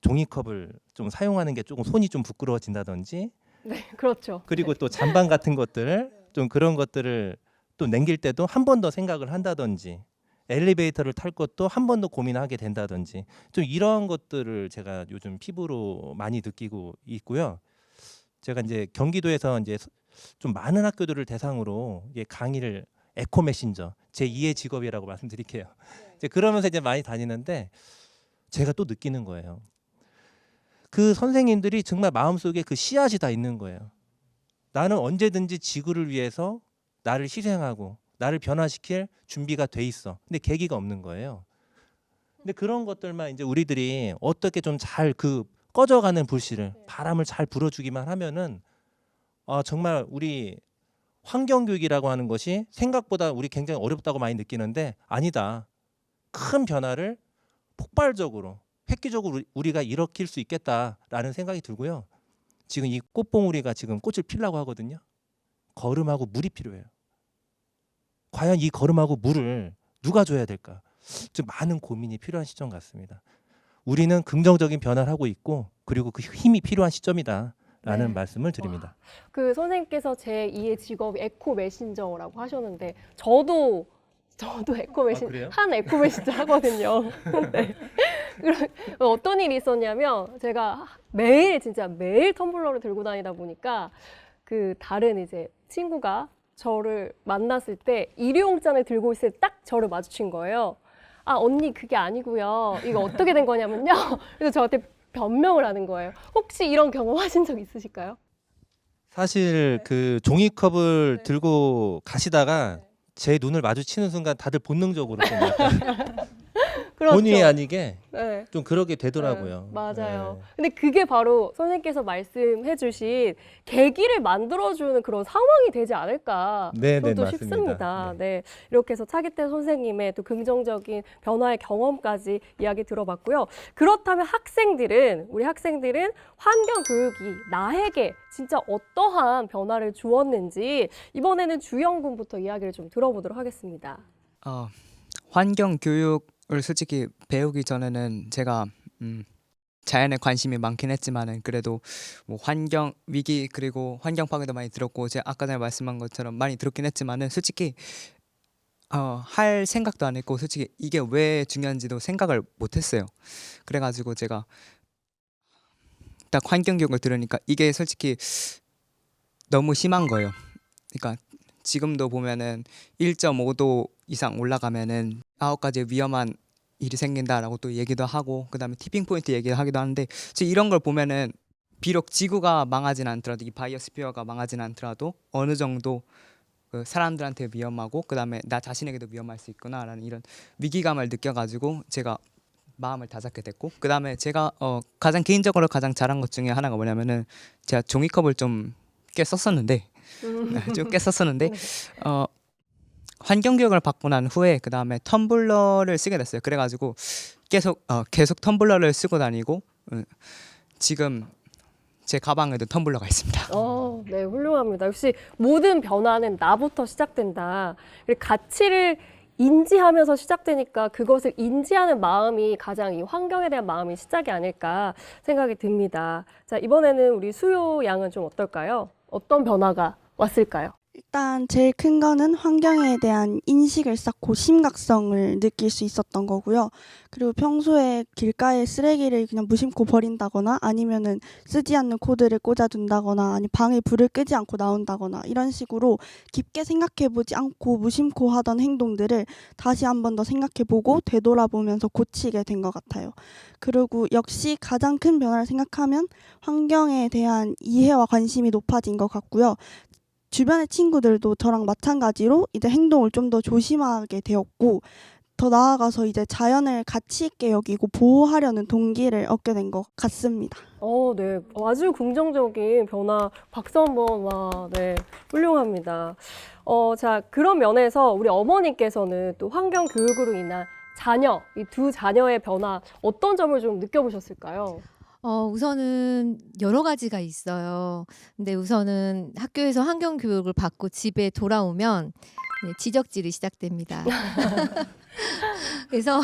종이컵을 좀 사용하는 게 조금 손이 좀 부끄러워진다든지, 네, 그렇죠. 그리고 또 잔반 같은 것들, 좀 그런 것들을 또 남길 때도 한 번 더 생각을 한다든지, 엘리베이터를 탈 것도 한 번 더 고민하게 된다든지, 좀 이런 것들을 제가 요즘 피부로 많이 느끼고 있고요. 제가 이제 경기도에서 이제 좀 많은 학교들을 대상으로 강의를, 에코 메신저 제 2의 직업이라고 말씀드릴게요. 이제 그러면서 이제 많이 다니는데 제가 또 느끼는 거예요. 그 선생님들이 정말 마음속에 그 씨앗이 다 있는 거예요. 나는 언제든지 지구를 위해서 나를 희생하고 나를 변화시킬 준비가 돼 있어. 근데 계기가 없는 거예요. 근데 그런 것들만 이제 우리들이 어떻게 좀 잘 그 꺼져가는 불씨를 바람을 잘 불어주기만 하면은 정말 우리 환경교육이라고 하는 것이 생각보다 우리 굉장히 어렵다고 많이 느끼는데 아니다. 큰 변화를 폭발적으로 획기적으로 우리가 일으킬 수 있겠다라는 생각이 들고요. 지금 이 꽃봉우리가 지금 꽃을 피려고 하거든요. 거름하고 물이 필요해요. 과연 이 거름하고 물을 누가 줘야 될까? 좀 많은 고민이 필요한 시점 같습니다. 우리는 긍정적인 변화를 하고 있고 그리고 그 힘이 필요한 시점이다라는 네. 말씀을 드립니다. 그 선생님께서 제2의 직업이 에코 메신저라고 하셨는데 저도 에코 메신 그래요? 한 에코 메신저 하거든요. 네. 어떤 일이 있었냐면 제가 진짜 매일 텀블러를 들고 다니다 보니까 그 다른 이제 친구가 저를 만났을 때 일회용잔을 들고 있을 때 딱 저를 마주친 거예요. 아, 언니 그게 아니고요. 이거 어떻게 된 거냐면요. 그래서 저한테 변명을 하는 거예요. 혹시 이런 경험하신 적 있으실까요? 사실 그 종이컵을 들고 가시다가 제 눈을 마주치는 순간 다들 본능적으로 좀 약간 그렇죠. 본의 아니게 네. 좀 그러게 되더라고요. 네, 맞아요. 네. 근데 그게 바로 선생님께서 말씀해주신 계기를 만들어주는 그런 상황이 되지 않을까. 네, 네, 저도 맞습니다. 싶습니다. 네. 네. 이렇게 해서 차기태 선생님의 또 긍정적인 변화의 경험까지 이야기 들어봤고요. 그렇다면 우리 학생들은 환경 교육이 나에게 진짜 어떠한 변화를 주었는지 이번에는 주영 군부터 이야기를 좀 들어보도록 하겠습니다. 환경 교육을 솔직히 배우기 전에는 제가 자연에 관심이 많긴 했지만은 그래도 뭐 환경 위기 그리고 환경 파괴도 많이 들었고 제가 아까 전에 말씀한 것처럼 많이 들었긴 했지만은 솔직히 할 생각도 안 했고 솔직히 이게 왜 중요한지도 생각을 못 했어요. 그래가지고 제가 딱 환경 교육을 들으니까 이게 솔직히 너무 심한 거예요. 그러니까 지금도 보면은 1.5도 이상 올라가면은 9가지 위험한 일이 생긴다라고 또 얘기도 하고 그다음에 티핑 포인트 얘기하기도 하는데 이런 걸 보면은 비록 지구가 망하진 않더라도 이 바이오스피어가 망하진 않더라도 어느 정도 그 사람들한테 위험하고 그다음에 나 자신에게도 위험할 수 있구나라는 이런 위기감을 느껴가지고 제가 마음을 다잡게 됐고 그다음에 제가 가장 개인적으로 가장 잘한 것 중에 하나가 뭐냐면은 제가 종이컵을 좀 꽤 썼었는데 환경 교육을 받고 난 후에 그 다음에 텀블러를 쓰게 됐어요. 그래가지고 계속 텀블러를 쓰고 다니고 지금 제 가방에도 텀블러가 있습니다. 네, 훌륭합니다. 역시 모든 변화는 나부터 시작된다. 그리고 가치를 인지하면서 시작되니까 그것을 인지하는 마음이 가장 이 환경에 대한 마음이 시작이 아닐까 생각이 듭니다. 자, 이번에는 우리 수요 양은 좀 어떨까요? 어떤 변화가 왔을까요? 일단 제일 큰 거는 환경에 대한 인식을 쌓고 심각성을 느낄 수 있었던 거고요. 그리고 평소에 길가에 쓰레기를 그냥 무심코 버린다거나 아니면은 쓰지 않는 코드를 꽂아둔다거나 아니 방에 불을 끄지 않고 나온다거나 이런 식으로 깊게 생각해보지 않고 무심코 하던 행동들을 다시 한 번 더 생각해보고 되돌아보면서 고치게 된 것 같아요. 그리고 역시 가장 큰 변화를 생각하면 환경에 대한 이해와 관심이 높아진 것 같고요. 주변의 친구들도 저랑 마찬가지로 이제 행동을 좀 더 조심하게 되었고 더 나아가서 이제 자연을 가치 있게 여기고 보호하려는 동기를 얻게 된 것 같습니다. 네. 아주 긍정적인 변화. 박수 한번. 와, 네. 훌륭합니다. 자, 그런 면에서 우리 어머님께서는 또 환경 교육으로 인한 이 두 자녀의 변화 어떤 점을 좀 느껴보셨을까요? 우선은 여러 가지가 있어요. 근데 우선은 학교에서 환경 교육을 받고 집에 돌아오면 지적질이 시작됩니다. 그래서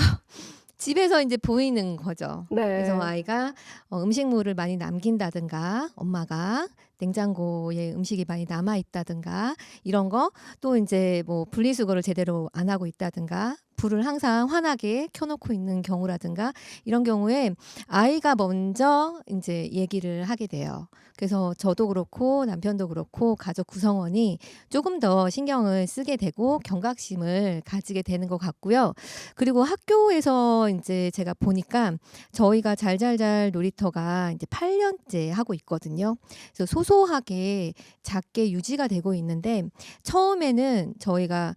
집에서 이제 보이는 거죠. 네. 그래서 아이가 음식물을 많이 남긴다든가 엄마가 냉장고에 음식이 많이 남아 있다든가 이런 거 또 이제 뭐 분리수거를 제대로 안 하고 있다든가 불을 항상 환하게 켜놓고 있는 경우라든가 이런 경우에 아이가 먼저 이제 얘기를 하게 돼요. 그래서 저도 그렇고 남편도 그렇고 가족 구성원이 조금 더 신경을 쓰게 되고 경각심을 가지게 되는 것 같고요. 그리고 학교에서 이제 제가 보니까 저희가 잘잘잘 놀이터가 이제 8년째 하고 있거든요. 그래서 소소하게 작게 유지가 되고 있는데 처음에는 저희가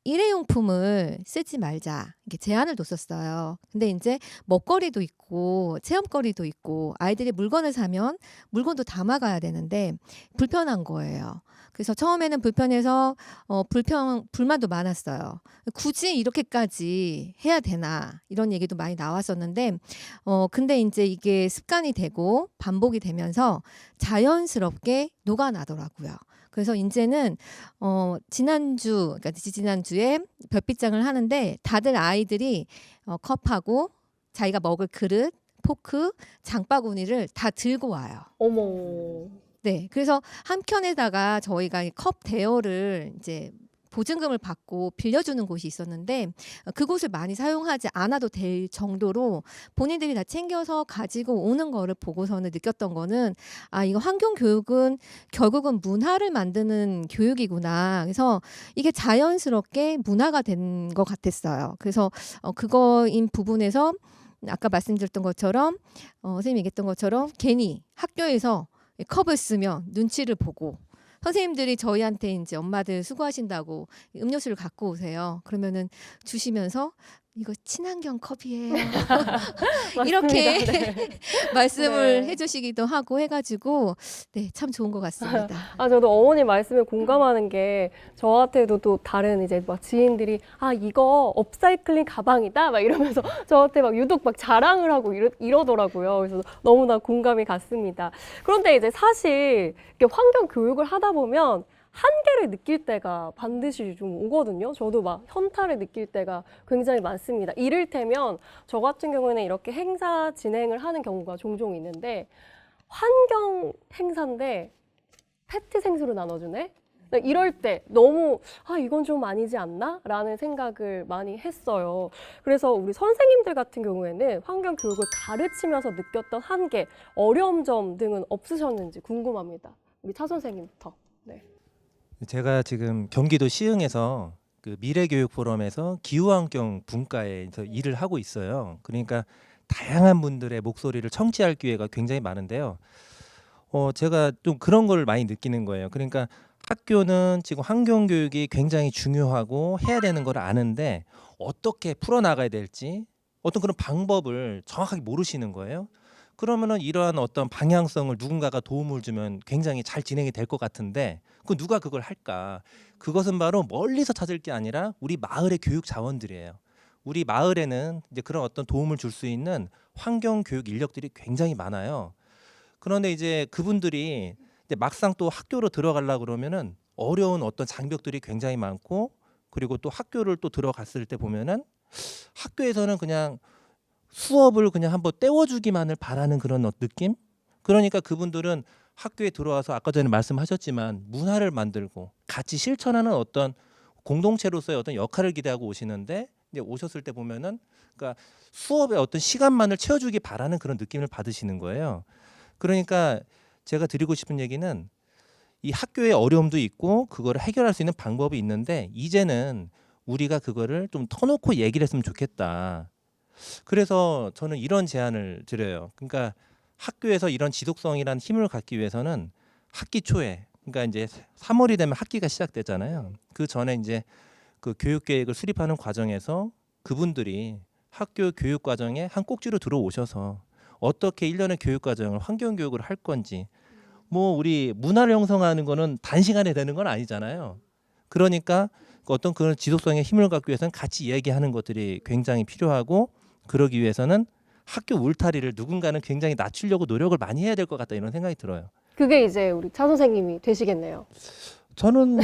일회용품을 쓰지 말자 이렇게 제안을 뒀었어요. 근데 이제 먹거리도 있고 체험거리도 있고 아이들이 물건을 사면 물건도 담아가야 되는데 불편한 거예요. 그래서 처음에는 불편해서 불만도 많았어요. 굳이 이렇게까지 해야 되나 이런 얘기도 많이 나왔었는데 근데 이제 이게 습관이 되고 반복이 되면서 자연스럽게 녹아나더라고요. 그래서 이제는 그러니까 지난주에 별빛장을 하는데 다들 아이들이 컵하고 자기가 먹을 그릇, 포크, 장바구니를 다 들고 와요. 어머. 네, 그래서 한 켠에다가 저희가 이 컵 대여를 이제 보증금을 받고 빌려주는 곳이 있었는데 그곳을 많이 사용하지 않아도 될 정도로 본인들이 다 챙겨서 가지고 오는 거를 보고서는 느꼈던 거는 이거 환경 교육은 결국은 문화를 만드는 교육이구나. 그래서 이게 자연스럽게 문화가 된 것 같았어요. 그래서 그거인 부분에서 아까 말씀드렸던 것처럼 선생님이 얘기했던 것처럼 괜히 학교에서 컵을 쓰면 눈치를 보고 선생님들이 저희한테 이제 엄마들 수고하신다고 음료수를 갖고 오세요. 그러면은 주시면서 이거 친환경 컵이에요. 이렇게 네. 말씀을 네. 해주시기도 하고 해가지고 네, 참 좋은 것 같습니다. 저도 어머니 말씀에 공감하는 게 저한테도 또 다른 이제 막 지인들이 이거 업사이클링 가방이다 막 이러면서 저한테 막 유독 막 자랑을 하고 이러더라고요. 그래서 너무나 공감이 갔습니다. 그런데 이제 사실 이렇게 환경 교육을 하다 보면 한계를 느낄 때가 반드시 좀 오거든요. 저도 막 현타를 느낄 때가 굉장히 많습니다. 이를테면 저 같은 경우에는 이렇게 행사 진행을 하는 경우가 종종 있는데 환경 행사인데 페트 생수로 나눠주네? 이럴 때 너무 이건 좀 아니지 않나? 라는 생각을 많이 했어요. 그래서 우리 선생님들 같은 경우에는 환경 교육을 가르치면서 느꼈던 한계, 어려운 점 등은 없으셨는지 궁금합니다. 우리 차 선생님부터. 네. 제가 지금 경기도 시흥에서 그 미래교육 포럼에서 기후환경 분과에서 일을 하고 있어요. 그러니까 다양한 분들의 목소리를 청취할 기회가 굉장히 많은데요. 제가 좀 그런 걸 많이 느끼는 거예요. 그러니까 학교는 지금 환경 교육이 굉장히 중요하고 해야 되는 걸 아는데 어떻게 풀어나가야 될지 어떤 그런 방법을 정확하게 모르시는 거예요. 그러면은 이러한 어떤 방향성을 누군가가 도움을 주면 굉장히 잘 진행이 될 것 같은데 누가 그걸 할까? 그것은 바로 멀리서 찾을 게 아니라 우리 마을의 교육 자원들이에요. 우리 마을에는 이제 그런 어떤 도움을 줄 수 있는 환경 교육 인력들이 굉장히 많아요. 그런데 이제 그분들이 이제 막상 또 학교로 들어가려고 그러면은 어려운 어떤 장벽들이 굉장히 많고 그리고 또 학교를 또 들어갔을 때 보면은 학교에서는 그냥 수업을 그냥 한번 때워주기만을 바라는 그런 느낌? 그러니까 그분들은 학교에 들어와서 아까 전에 말씀하셨지만 문화를 만들고 같이 실천하는 어떤 공동체로서의 어떤 역할을 기대하고 오시는데 이제 오셨을 때 보면은 그러니까 수업의 어떤 시간만을 채워주기 바라는 그런 느낌을 받으시는 거예요. 그러니까 제가 드리고 싶은 얘기는 이 학교의 어려움도 있고 그거를 해결할 수 있는 방법이 있는데 이제는 우리가 그거를 좀 터놓고 얘기를 했으면 좋겠다. 그래서 저는 이런 제안을 드려요. 그러니까 학교에서 이런 지속성이라는 힘을 갖기 위해서는 학기 초에 그러니까 이제 3월이 되면 학기가 시작되잖아요. 그 전에 이제 그 교육 계획을 수립하는 과정에서 그분들이 학교 교육 과정에 한 꼭지로 들어오셔서 어떻게 1년의 교육 과정을 환경 교육을 할 건지 뭐 우리 문화를 형성하는 거는 단시간에 되는 건 아니잖아요. 그러니까 어떤 그런 지속성의 힘을 갖기 위해서는 같이 얘기하는 것들이 굉장히 필요하고 그러기 위해서는 학교 울타리를 누군가는 굉장히 낮추려고 노력을 많이 해야 될 것 같다 이런 생각이 들어요. 그게 이제 우리 차 선생님이 되시겠네요. 저는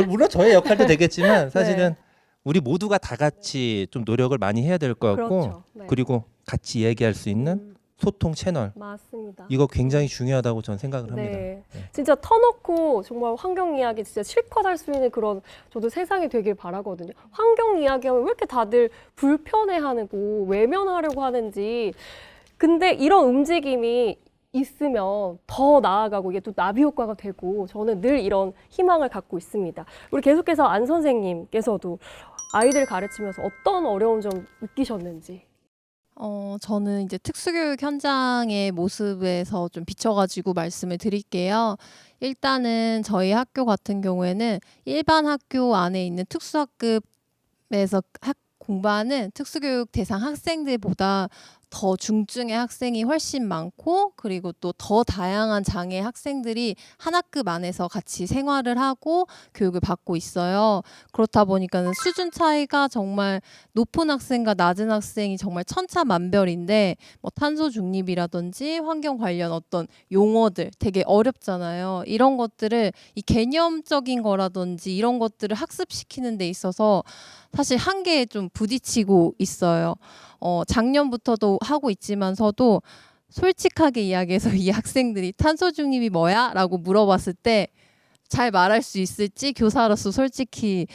물론 저의 역할도 되겠지만 사실은 우리 모두가 다 같이 좀 노력을 많이 해야 될 것 같고 그렇죠. 네. 그리고 같이 얘기할 수 있는 소통 채널 맞습니다. 이거 굉장히 중요하다고 저는 생각을 합니다. 네. 네. 진짜 터놓고 정말 환경 이야기 진짜 실컷 할 수 있는 그런 저도 세상이 되길 바라거든요. 환경 이야기하면 왜 이렇게 다들 불편해하고 외면하려고 하는지. 근데 이런 움직임이 있으면 더 나아가고 이게 또 나비 효과가 되고 저는 늘 이런 희망을 갖고 있습니다. 우리 계속해서 안 선생님께서도 아이들 가르치면서 어떤 어려운 점 느끼셨는지. 저는 이제 특수교육 현장의 모습에서 좀 비춰가지고 말씀을 드릴게요. 일단은 저희 학교 같은 경우에는 일반 학교 안에 있는 특수학급에서 공부하는 특수교육 대상 학생들보다 더 중증의 학생이 훨씬 많고, 그리고 또 더 다양한 장애 학생들이 한 학급 안에서 같이 생활을 하고 교육을 받고 있어요. 그렇다 보니까는 수준 차이가 정말 높은 학생과 낮은 학생이 정말 천차만별인데, 뭐 탄소 중립이라든지 환경 관련 어떤 용어들 되게 어렵잖아요. 이런 것들을 이 개념적인 거라든지 이런 것들을 학습시키는 데 있어서 사실 한계에 좀 부딪히고 있어요. 작년부터도 하고 있지만서도 솔직하게 이야기해서 이 학생들이 탄소 중립이 뭐야? 라고 물어봤을 때 잘 말할 수 있을지 교사로서 솔직히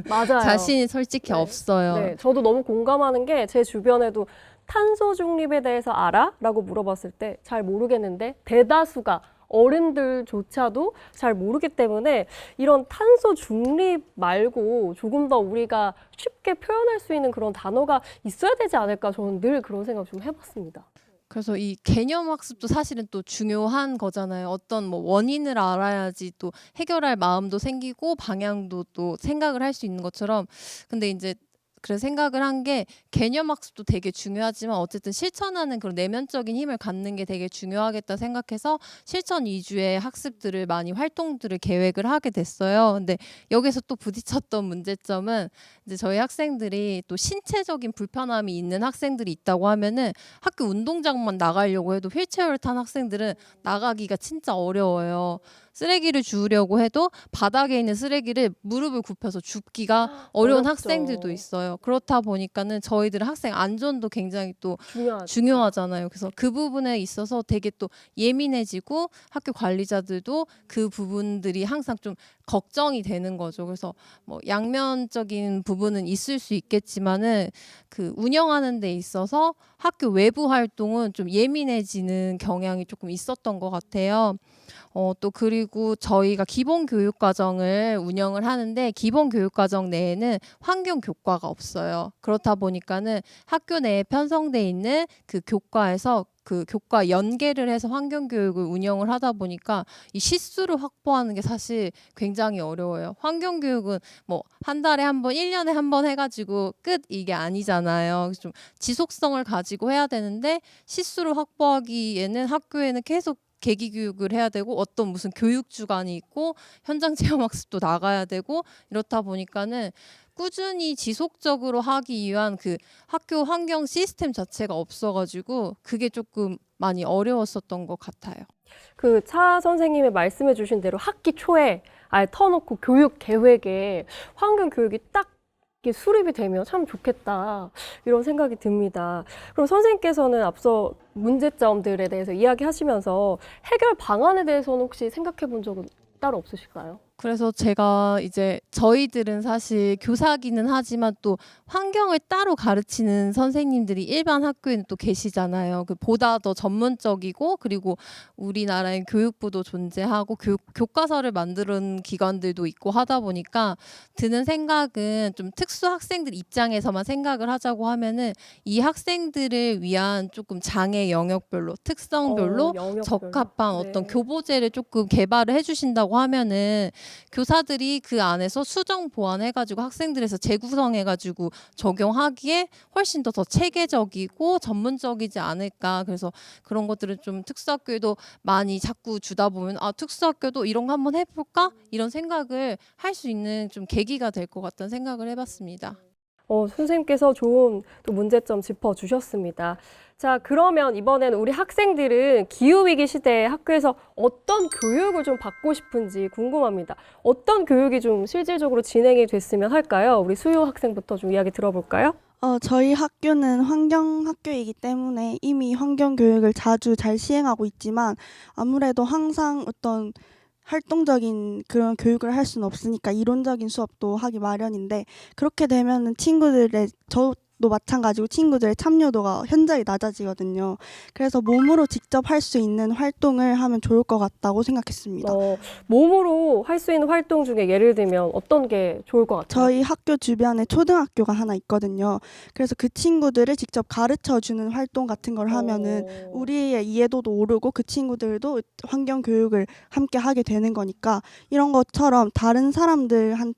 맞아요. 자신이 솔직히 네. 없어요. 네, 저도 너무 공감하는 게 제 주변에도 탄소 중립에 대해서 알아? 라고 물어봤을 때 잘 모르겠는데 대다수가 어른들조차도 잘 모르기 때문에 이런 탄소 중립 말고 조금 더 우리가 쉽게 표현할 수 있는 그런 단어가 있어야 되지 않을까 저는 늘 그런 생각 좀 해봤습니다. 그래서 이 개념 학습도 사실은 또 중요한 거잖아요. 어떤 뭐 원인을 알아야지 또 해결할 마음도 생기고 방향도 또 생각을 할 수 있는 것처럼. 근데 이제 그래서 생각을 한 게 개념 학습도 되게 중요하지만 어쨌든 실천하는 그런 내면적인 힘을 갖는 게 되게 중요하겠다 생각해서 실천 위주의 학습들을 많이 활동들을 계획을 하게 됐어요. 근데 여기서 또 부딪혔던 문제점은 이제 저희 학생들이 또 신체적인 불편함이 있는 학생들이 있다고 하면은 학교 운동장만 나가려고 해도 휠체어를 탄 학생들은 나가기가 진짜 어려워요. 쓰레기를 주우려고 해도 바닥에 있는 쓰레기를 무릎을 굽혀서 줍기가 어려운 어렵죠. 학생들도 있어요. 그렇다 보니까는 저희들 학생 안전도 굉장히 또 중요하죠. 중요하잖아요. 그래서 그 부분에 있어서 되게 또 예민해지고 학교 관리자들도 그 부분들이 항상 좀 걱정이 되는 거죠. 그래서 뭐 양면적인 부분은 있을 수 있겠지만은 그 운영하는 데 있어서 학교 외부 활동은 좀 예민해지는 경향이 조금 있었던 것 같아요. 또 그리고 저희가 기본 교육 과정을 운영을 하는데 기본 교육 과정 내에는 환경 교과가 없어요. 그렇다 보니까는 학교 내에 편성돼 있는 그 교과에서 그 교과 연계를 해서 환경 교육을 운영을 하다 보니까 이 시수를 확보하는 게 사실 굉장히 어려워요. 환경 교육은 뭐 한 달에 한 번, 1년에 한 번 해가지고 끝 이게 아니잖아요. 그래서 좀 지속성을 가지고 해야 되는데 시수를 확보하기에는 학교에는 계속 계기 교육을 해야 되고 어떤 무슨 교육 주간이 있고 현장 체험 학습도 나가야 되고 이렇다 보니까는 꾸준히 지속적으로 하기 위한 그 학교 환경 시스템 자체가 없어가지고 그게 조금 많이 어려웠었던 것 같아요. 그 차 선생님이 말씀해 주신 대로 학기 초에 아예 터놓고 교육 계획에 환경 교육이 딱 이게 수립이 되면 참 좋겠다 이런 생각이 듭니다. 그럼 선생님께서는 앞서 문제점들에 대해서 이야기하시면서 해결 방안에 대해서는 혹시 생각해 본 적은 따로 없으실까요? 그래서 제가 이제 저희들은 사실 교사기는 하지만 또 환경을 따로 가르치는 선생님들이 일반 학교에는 또 계시잖아요. 그 보다 더 전문적이고 그리고 우리나라의 교육부도 존재하고 교과서를 만드는 기관들도 있고 하다 보니까 드는 생각은 좀 특수 학생들 입장에서만 생각을 하자고 하면은 이 학생들을 위한 조금 장애 영역별로 특성별로 영역별로. 적합한 네. 어떤 교보제를 조금 개발을 해주신다고 하면은 교사들이 그 안에서 수정 보완해가지고 학생들에서 재구성해가지고 적용하기에 훨씬 더 체계적이고 전문적이지 않을까. 그래서 그런 것들은 좀 특수학교에도 많이 자꾸 주다 보면 아 특수학교도 이런 거 한번 해볼까? 이런 생각을 할 수 있는 좀 계기가 될 것 같다는 생각을 해봤습니다. 선생님께서 좋은 또 문제점 짚어주셨습니다. 자, 그러면 이번에는 우리 학생들은 기후위기 시대에 학교에서 어떤 교육을 좀 받고 싶은지 궁금합니다. 어떤 교육이 좀 실질적으로 진행이 됐으면 할까요? 우리 수요 학생부터 좀 이야기 들어볼까요? 저희 학교는 환경 학교이기 때문에 이미 환경 교육을 자주 잘 시행하고 있지만 아무래도 항상 어떤 활동적인 그런 교육을 할 수는 없으니까 이론적인 수업도 하기 마련인데 그렇게 되면은 친구들의 학교도 마찬가지고 친구들의 참여도가 현저히 낮아지거든요. 그래서 몸으로 직접 할 수 있는 활동을 하면 좋을 것 같다고 생각했습니다. 몸으로 할 수 있는 활동 중에 예를 들면 어떤 게 좋을 것 같아요? 저희 학교 주변에 초등학교가 하나 있거든요. 그래서 그 친구들을 직접 가르쳐 주는 활동 같은 걸 하면은 우리의 이해도도 오르고 그 친구들도 환경 교육을 함께 하게 되는 거니까 이런 것처럼 다른 사람들과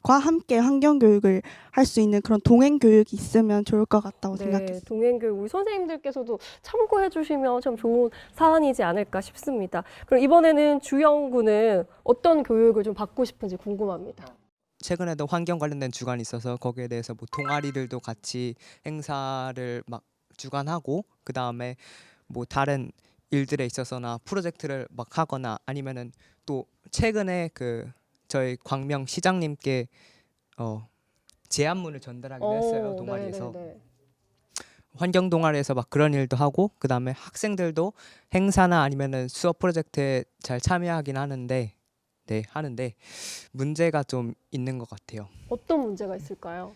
함께 환경 교육을 할 수 있는 그런 동행 교육이 있으면 좋을 것 같다고 생각했어요. 동행교육 우리 선생님들께서도 참고해 주시면 참 좋은 사안이지 않을까 싶습니다. 그럼 이번에는 주영 군은 어떤 교육을 좀 받고 싶은지 궁금합니다. 최근에도 환경 관련된 주간이 있어서 거기에 대해서 뭐 동아리들도 같이 행사를 막 주관하고 그 다음에 뭐 다른 일들에 있어서나 프로젝트를 막 하거나 아니면은 또 최근에 그 저희 광명 시장님께 제안문을 전달하기도 했어요. 동아리에서. 환경 동아리에서 막 그런 일도 하고 그 다음에 학생들도 행사나 아니면은 수업 프로젝트에 잘 참여하긴 하는데 문제가 좀 있는 것 같아요. 어떤 문제가 있을까요?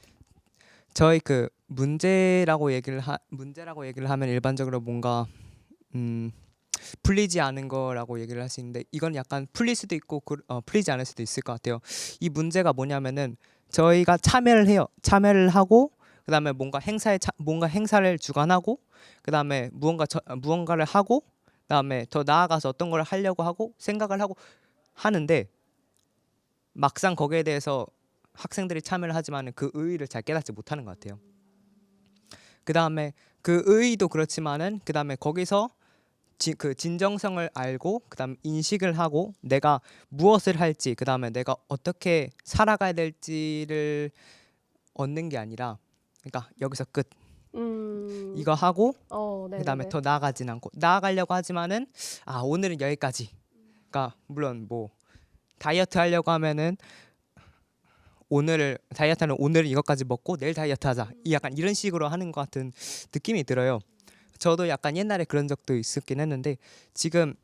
저희 그 문제라고 얘기를 하면 일반적으로 뭔가 풀리지 않은 거라고 얘기를 할 수 있는데 이건 약간 풀릴 수도 있고 풀리지 않을 수도 있을 것 같아요. 이 문제가 뭐냐면은 저희가 참여를 하고 그다음에 뭔가 행사를 주관하고 그다음에 무언가를 하고 그다음에 더 나아가서 어떤 걸 하려고 하고 생각을 하고 하는데 막상 거기에 대해서 학생들이 참여를 하지만 그 의의를 잘 깨닫지 못하는 것 같아요. 그 다음에 그 의의도 그렇지만은 그 다음에 거기서 그 진정성을 알고 그 다음 인식을 하고 내가 무엇을 할지 그 다음에 내가 어떻게 살아가야 될지를 얻는 게 아니라 그러니까 여기서 끝 이거 하고 그 다음에 더 나아가진 않고 나아가려고 하지만은 오늘은 여기까지. 그러니까 물론 뭐 다이어트 하려고 하면은 오늘은 이것까지 먹고 내일 다이어트 하자. 약간 이런 식으로 하는 것 같은 느낌이 들어요. 저도 약간 옛날에 그런 적도 있었긴 했는데 지금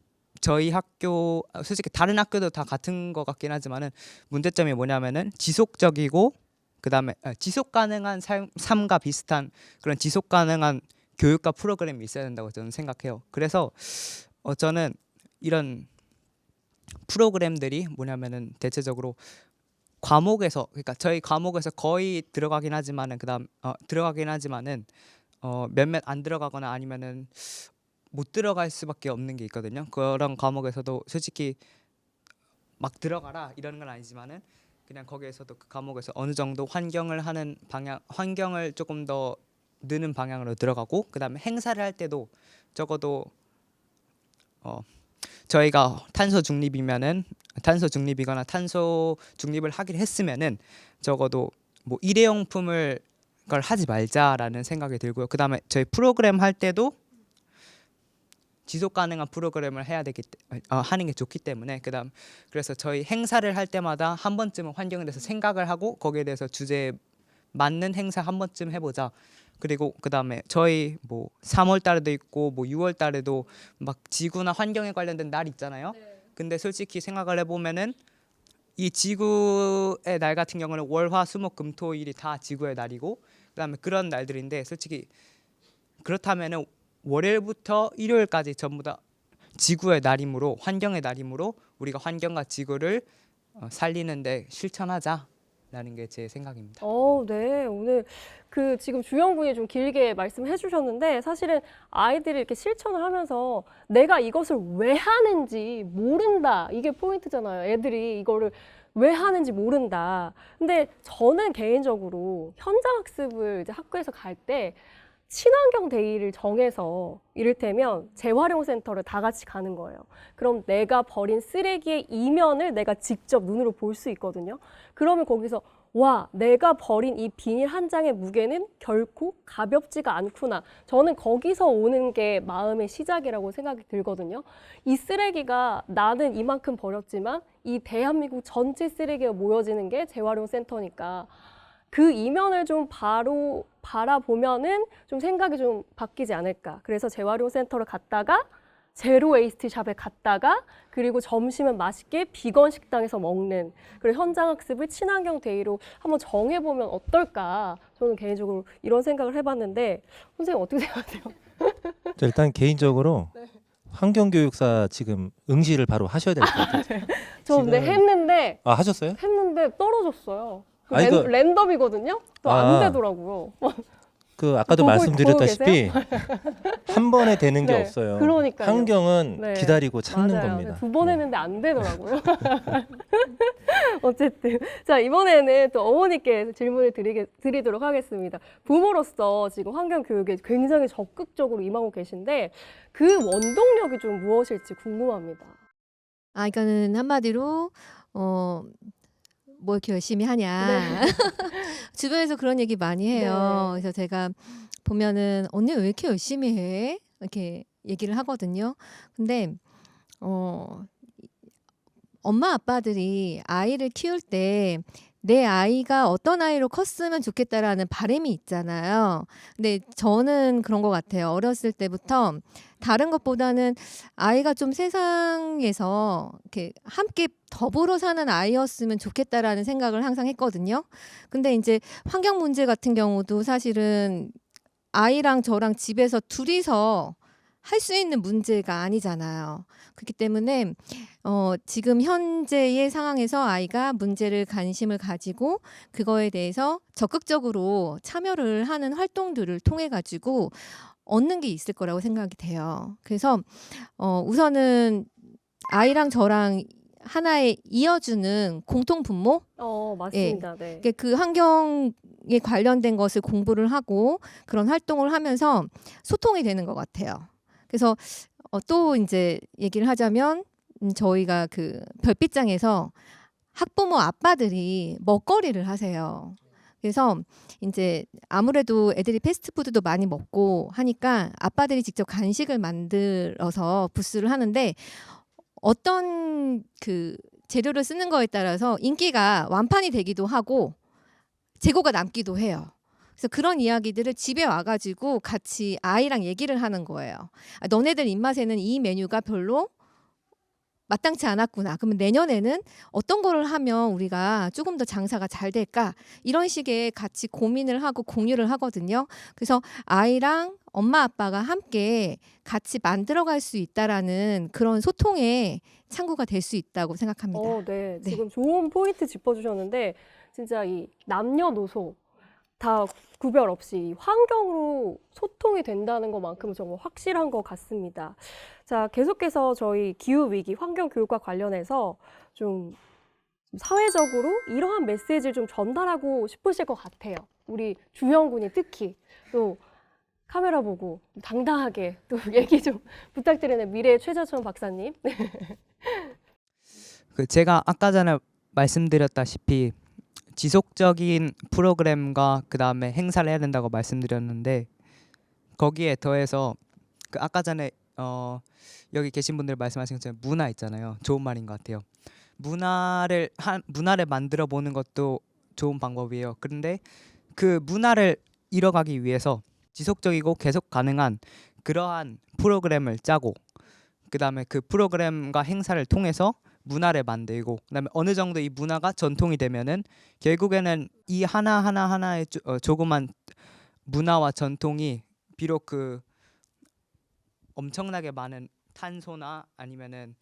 저희 학교 솔직히 다른 학교도 다 같은 것 같긴 하지만은 문제점이 뭐냐면은 지속적이고 그다음에 지속 가능한 삶과 비슷한 그런 지속 가능한 교육과 프로그램이 있어야 된다고 저는 생각해요. 그래서 저는 이런 프로그램들이 뭐냐면은 대체적으로 그러니까 저희 과목에서 거의 들어가긴 하지만은 몇몇 안 들어가거나 아니면은 못 들어갈 수밖에 없는 게 있거든요. 그런 과목에서도 솔직히 막 들어가라 이러는 건 아니지만은 그냥 거기에서도 그 과목에서 어느 정도 환경을 조금 더 느는 방향으로 들어가고 그다음에 행사를 할 때도 적어도 저희가 탄소 중립이거나 탄소 중립을 하기로 했으면은 적어도 뭐 일회용품을 걸 하지 말자라는 생각이 들고요. 그다음에 저희 프로그램 할 때도 지속 가능한 프로그램을 하는 게 좋기 때문에 그래서 저희 행사를 할 때마다 한 번쯤은 환경에 대해서 생각을 하고 거기에 대해서 주제에 맞는 행사 한 번쯤 해보자. 그리고 그다음에 저희 뭐 3월 달에도 있고 뭐 6월 달에도 막 지구나 환경에 관련된 날 있잖아요. 근데 솔직히 생각을 해보면은 이 지구의 날 같은 경우는 월, 화, 수, 목, 금, 토, 일이 다 지구의 날이고 그다음에 그런 날들인데 솔직히 그렇다면은 월요일부터 일요일까지 전부 다 지구의 날이므로 환경의 날이므로 우리가 환경과 지구를 살리는데 실천하자라는 게 제 생각입니다. 네. 오늘 지금 주영 군이 좀 길게 말씀해 주셨는데 사실은 아이들이 이렇게 실천을 하면서 내가 이것을 왜 하는지 모른다. 이게 포인트잖아요. 애들이 이거를 왜 하는지 모른다. 근데 저는 개인적으로 현장 학습을 이제 학교에서 갈 때 친환경 데이를 정해서 이를테면 재활용센터를 다 같이 가는 거예요. 그럼 내가 버린 쓰레기의 이면을 내가 직접 눈으로 볼 수 있거든요. 그러면 거기서 와, 내가 버린 이 비닐 한 장의 무게는 결코 가볍지가 않구나. 저는 거기서 오는 게 마음의 시작이라고 생각이 들거든요. 이 쓰레기가 나는 이만큼 버렸지만 이 대한민국 전체 쓰레기가 모여지는 게 재활용센터니까 그 이면을 좀 바로 바라보면은 좀 생각이 좀 바뀌지 않을까. 그래서 재활용센터를 갔다가 제로 웨이스트 샵에 갔다가 그리고 점심은 맛있게 비건 식당에서 먹는 그리고 현장 학습을 친환경 데이로 한번 정해보면 어떨까 저는 개인적으로 이런 생각을 해봤는데 선생님 어떻게 생각하세요? 저 일단 개인적으로 환경교육사 지금 응시를 바로 하셔야 될 것 같아요. 저 근데 했는데 하셨어요? 떨어졌어요. 아니, 그- 랜덤이거든요. 또 안 아. 되더라고요. 그 아까도 보고 말씀드렸다시피 한 번에 되는 게 네, 없어요. 그러니까요. 환경은 네. 기다리고 찾는 맞아요. 겁니다. 두 번 네. 했는데 안 되더라고요. 어쨌든 자 이번에는 또 어머니께 질문을 드리도록 하겠습니다. 부모로서 지금 환경 교육에 굉장히 적극적으로 임하고 계신데 그 원동력이 좀 무엇일지 궁금합니다. 이거는 한마디로 뭐 이렇게 열심히 하냐. 주변에서 그런 얘기 많이 해요. 네. 그래서 제가 보면은 언니 왜 이렇게 열심히 해? 이렇게 얘기를 하거든요. 근데 엄마 아빠들이 아이를 키울 때 내 아이가 어떤 아이로 컸으면 좋겠다라는 바람이 있잖아요. 근데 저는 그런 것 같아요. 어렸을 때부터 다른 것보다는 아이가 좀 세상에서 이렇게 함께 더불어 사는 아이였으면 좋겠다라는 생각을 항상 했거든요. 근데 이제 환경 문제 같은 경우도 사실은 아이랑 저랑 집에서 둘이서 할 수 있는 문제가 아니잖아요. 그렇기 때문에 지금 현재의 상황에서 아이가 문제를 관심을 가지고 그거에 대해서 적극적으로 참여를 하는 활동들을 통해 가지고 얻는 게 있을 거라고 생각이 돼요. 그래서 우선은 아이랑 저랑 하나의 이어주는 공통 분모, 맞습니다. 네. 그 환경에 관련된 것을 공부를 하고 그런 활동을 하면서 소통이 되는 것 같아요. 그래서 또 이제 얘기를 하자면 저희가 그 별빛장에서 학부모 아빠들이 먹거리를 하세요. 그래서 이제 아무래도 애들이 패스트푸드도 많이 먹고 하니까 아빠들이 직접 간식을 만들어서 부스를 하는데 어떤 그 재료를 쓰는 거에 따라서 인기가 완판이 되기도 하고 재고가 남기도 해요. 그래서 그런 이야기들을 집에 와가지고 같이 아이랑 얘기를 하는 거예요. 너네들 입맛에는 이 메뉴가 별로 마땅치 않았구나. 그러면 내년에는 어떤 거를 하면 우리가 조금 더 장사가 잘 될까? 이런 식의 같이 고민을 하고 공유를 하거든요. 그래서 아이랑 엄마 아빠가 함께 같이 만들어갈 수 있다라는 그런 소통의 창구가 될 수 있다고 생각합니다. 네. 네. 지금 좋은 포인트 짚어주셨는데 진짜 이 남녀노소 다 구별 없이 환경으로 소통이 된다는 것만큼은 정말 확실한 것 같습니다. 자, 계속해서 저희 기후위기, 환경교육과 관련해서 좀 사회적으로 이러한 메시지를 좀 전달하고 싶으실 것 같아요. 우리 주영군이 특히 또 카메라 보고 당당하게 또 얘기 좀 부탁드리는 미래의 최자천 박사님. 제가 아까 전에 말씀드렸다시피 지속적인 프로그램과 그다음에 행사를 해야 된다고 말씀드렸는데 거기에 더해서 그 아까 전에 여기 계신 분들 말씀하신 것처럼 문화 있잖아요. 좋은 말인 것 같아요. 문화를 만들어 보는 것도 좋은 방법이에요. 그런데 그 문화를 이뤄가기 위해서 지속적이고 계속 가능한 그러한 프로그램을 짜고 그다음에 그 프로그램과 행사를 통해서 문화를 만들고 그다음에 어느 정도 이 문화가 전통이 되면은 결국에는 이 하나의 조그만 문화와 전통이 비록 그 엄청나게 많은 탄소나 아니면은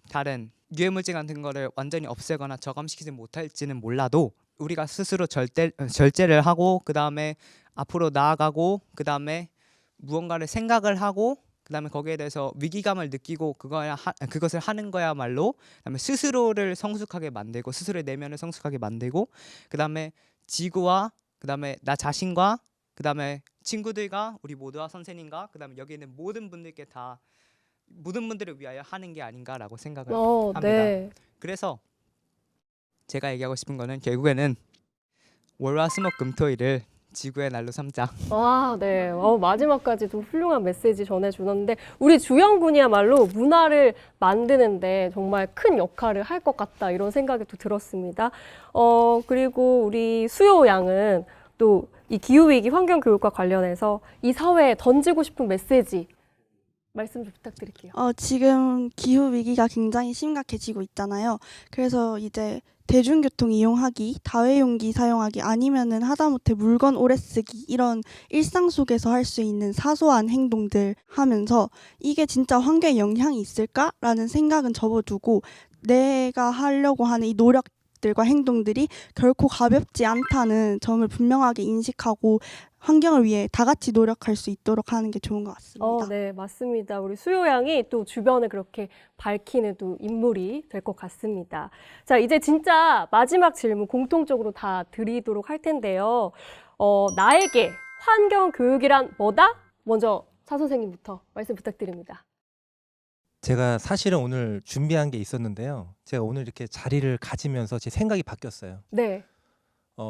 다른 유해물질 같은 거를 완전히 없애거나 저감시키지 못할지는 몰라도 우리가 스스로 절제를 하고 그다음에 앞으로 나아가고 그다음에 무언가를 생각을 하고 그다음에 거기에 대해서 위기감을 느끼고 그것을 하는 거야말로 그다음에 스스로를 성숙하게 만들고 스스로의 내면을 성숙하게 만들고 그다음에 지구와 그다음에 나 자신과 그다음에 친구들과 우리 모두와 선생님과 그다음에 여기 있는 모든 분들께 다 모든 분들을 위하여 하는 게 아닌가라고 생각을 합니다. 네. 그래서 제가 얘기하고 싶은 거는 결국에는 월화수목금토일을 지구의 날로 삼자. 네. 마지막까지도 훌륭한 메시지 전해주셨는데 우리 주영군이야말로 문화를 만드는데 정말 큰 역할을 할 것 같다 이런 생각이 또 들었습니다. 그리고 우리 수요 양은 또 이 기후위기 환경교육과 관련해서 이 사회에 던지고 싶은 메시지 말씀 좀 부탁드릴게요. 지금 기후 위기가 굉장히 심각해지고 있잖아요. 그래서 이제 대중교통 이용하기, 다회용기 사용하기 아니면은 하다못해 물건 오래 쓰기 이런 일상 속에서 할 수 있는 사소한 행동들 하면서 이게 진짜 환경에 영향이 있을까라는 생각은 접어두고 내가 하려고 하는 이 노력들과 행동들이 결코 가볍지 않다는 점을 분명하게 인식하고 환경을 위해 다 같이 노력할 수 있도록 하는 게 좋은 것 같습니다. 네, 맞습니다. 우리 수요 양이 또 주변을 그렇게 밝히는 또 인물이 될 것 같습니다. 자, 이제 진짜 마지막 질문 공통적으로 다 드리도록 할 텐데요. 나에게 환경 교육이란 뭐다? 먼저 차 선생님부터 말씀 부탁드립니다. 제가 사실은 오늘 준비한 게 있었는데요. 제가 오늘 이렇게 자리를 가지면서 제 생각이 바뀌었어요. 네.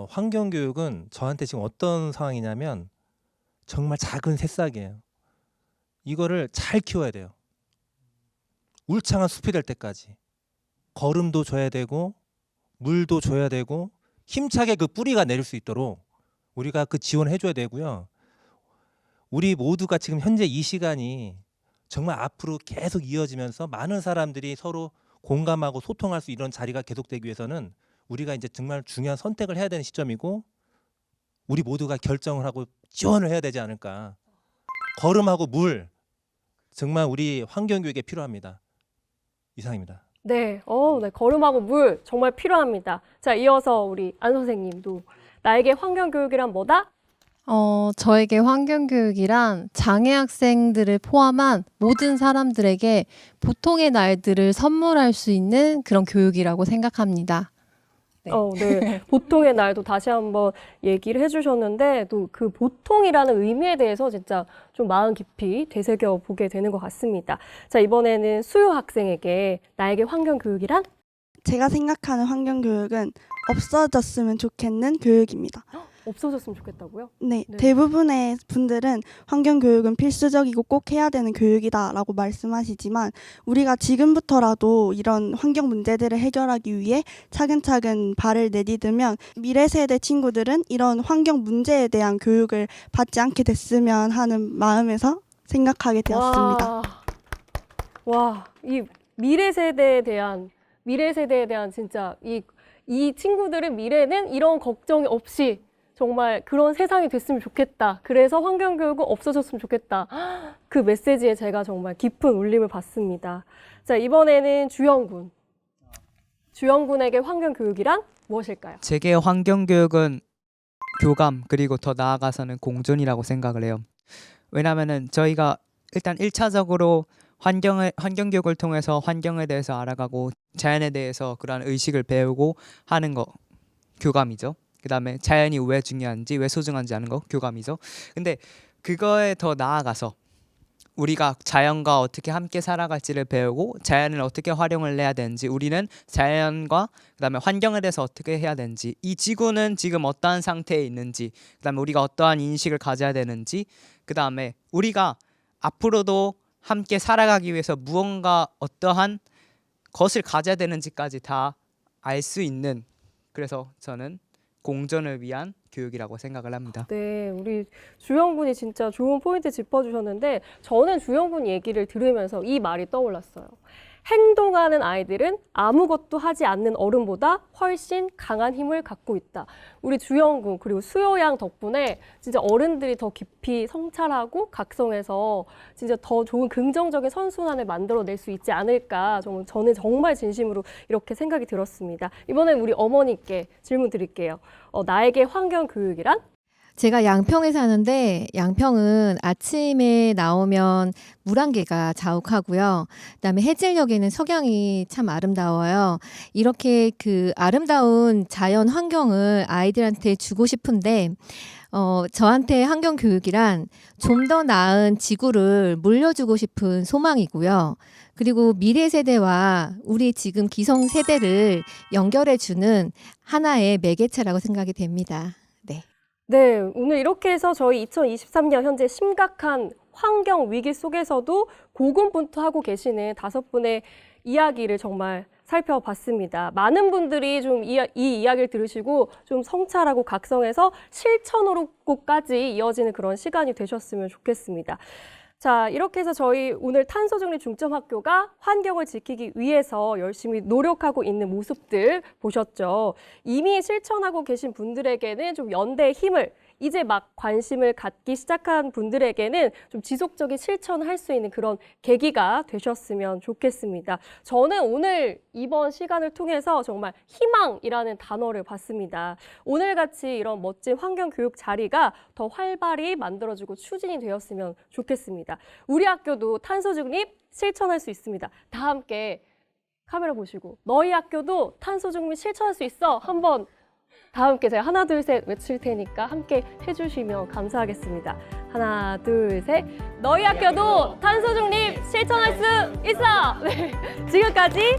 환경 교육은 저한테 지금 어떤 상황이냐면 정말 작은 새싹이에요. 이거를 잘 키워야 돼요. 울창한 숲이 될 때까지. 거름도 줘야 되고 물도 줘야 되고 힘차게 그 뿌리가 내릴 수 있도록 우리가 그 지원해 줘야 되고요. 우리 모두가 지금 현재 이 시간이 정말 앞으로 계속 이어지면서 많은 사람들이 서로 공감하고 소통할 수 이런 자리가 계속되기 위해서는 우리가 이제 정말 중요한 선택을 해야 되는 시점이고 우리 모두가 결정을 하고 지원을 해야 되지 않을까. 거름하고 물 정말 우리 환경교육에 필요합니다. 이상입니다. 네, 네, 거름하고 물 정말 필요합니다. 자, 이어서 우리 안 선생님도 나에게 환경 교육이란 뭐다? 저에게 환경교육이란 장애 학생들을 포함한 모든 사람들에게 보통의 날들을 선물할 수 있는 그런 교육이라고 생각합니다. 네. 네. 보통의 날도 다시 한번 얘기를 해주셨는데 또 그 보통이라는 의미에 대해서 진짜 좀 마음 깊이 되새겨 보게 되는 것 같습니다. 자, 이번에는 수요 학생에게 나에게 환경 교육이란? 제가 생각하는 환경 교육은 없어졌으면 좋겠는 교육입니다. 없어졌으면 좋겠다고요? 네, 네. 대부분의 분들은 환경 교육은 필수적이고 꼭 해야 되는 교육이다라고 말씀하시지만 우리가 지금부터라도 이런 환경 문제들을 해결하기 위해 차근차근 발을 내디디면 미래 세대 친구들은 이런 환경 문제에 대한 교육을 받지 않게 됐으면 하는 마음에서 생각하게 되었습니다. 와, 이 미래 세대에 대한 진짜 이 친구들의 미래는 이런 걱정이 없이 정말 그런 세상이 됐으면 좋겠다. 그래서 환경교육은 없어졌으면 좋겠다. 그 메시지에 제가 정말 깊은 울림을 받습니다. 자, 이번에는 주영군. 주영군에게 환경교육이란 무엇일까요? 제게 환경 교육은 교감 그리고 더 나아가서는 공존이라고 생각을 해요. 왜냐면은 저희가 일단 1차적으로 환경 교육을 통해서 환경에 대해서 알아가고 자연에 대해서 그런 의식을 배우고 하는 거 교감이죠. 그다음에 자연이 왜 중요한지 왜 소중한지 아는 거 교감이죠. 근데 그거에 더 나아가서 우리가 자연과 어떻게 함께 살아갈지를 배우고 자연을 어떻게 활용을 해야 되는지 우리는 자연과 그다음에 환경에 대해서 어떻게 해야 되는지 이 지구는 지금 어떠한 상태에 있는지 그다음에 우리가 어떠한 인식을 가져야 되는지 그다음에 우리가 앞으로도 함께 살아가기 위해서 무언가 어떠한 것을 가져야 되는지까지 다 알 수 있는 그래서 저는 공존을 위한 교육이라고 생각을 합니다. 네, 우리 주영군이 진짜 좋은 포인트 짚어주셨는데 저는 주영군 얘기를 들으면서 이 말이 떠올랐어요. 행동하는 아이들은 아무것도 하지 않는 어른보다 훨씬 강한 힘을 갖고 있다. 우리 주영군 그리고 수요양 덕분에 진짜 어른들이 더 깊이 성찰하고 각성해서 진짜 더 좋은 긍정적인 선순환을 만들어낼 수 있지 않을까 저는 정말 진심으로 이렇게 생각이 들었습니다. 이번엔 우리 어머니께 질문 드릴게요. 나에게 환경 교육이란? 제가 양평에 사는데 양평은 아침에 나오면 물안개가 자욱하고요. 그다음에 해질녘에는 석양이 참 아름다워요. 이렇게 그 아름다운 자연 환경을 아이들한테 주고 싶은데 저한테 환경 교육이란 좀 더 나은 지구를 물려주고 싶은 소망이고요. 그리고 미래 세대와 우리 지금 기성 세대를 연결해주는 하나의 매개체라고 생각이 됩니다. 네. 네, 오늘 이렇게 해서 저희 2023년 현재 심각한 환경 위기 속에서도 고군분투하고 계시는 5분의 이야기를 정말 살펴봤습니다. 많은 분들이 좀 이 이야기를 들으시고 좀 성찰하고 각성해서 실천으로까지 이어지는 그런 시간이 되셨으면 좋겠습니다. 자, 이렇게 해서 저희 오늘 탄소 중립 중점 학교가 환경을 지키기 위해서 열심히 노력하고 있는 모습들 보셨죠. 이미 실천하고 계신 분들에게는 좀 연대의 힘을, 이제 막 관심을 갖기 시작한 분들에게는 좀 지속적인 실천을 할 수 있는 그런 계기가 되셨으면 좋겠습니다. 저는 오늘 이번 시간을 통해서 정말 희망이라는 단어를 봤습니다. 오늘같이 이런 멋진 환경교육 자리가 더 활발히 만들어지고 추진이 되었으면 좋겠습니다. 우리 학교도 탄소 중립 실천할 수 있습니다. 다 함께 카메라 보시고 너희 학교도 탄소 중립 실천할 수 있어. 한번 다 함께 제가 하나 둘 셋 외칠 테니까 함께 해주시면 감사하겠습니다. 하나 둘 셋. 너희 학교도 탄소 중립 실천할 수 있어. 네. 지금까지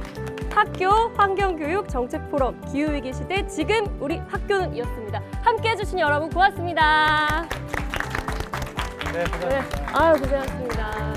학교 환경교육 정책 포럼 기후위기 시대 지금 우리 학교는 이었습니다. 함께 해주신 여러분 고맙습니다. 네, 고생하셨습니다. 아유 고생하셨습니다.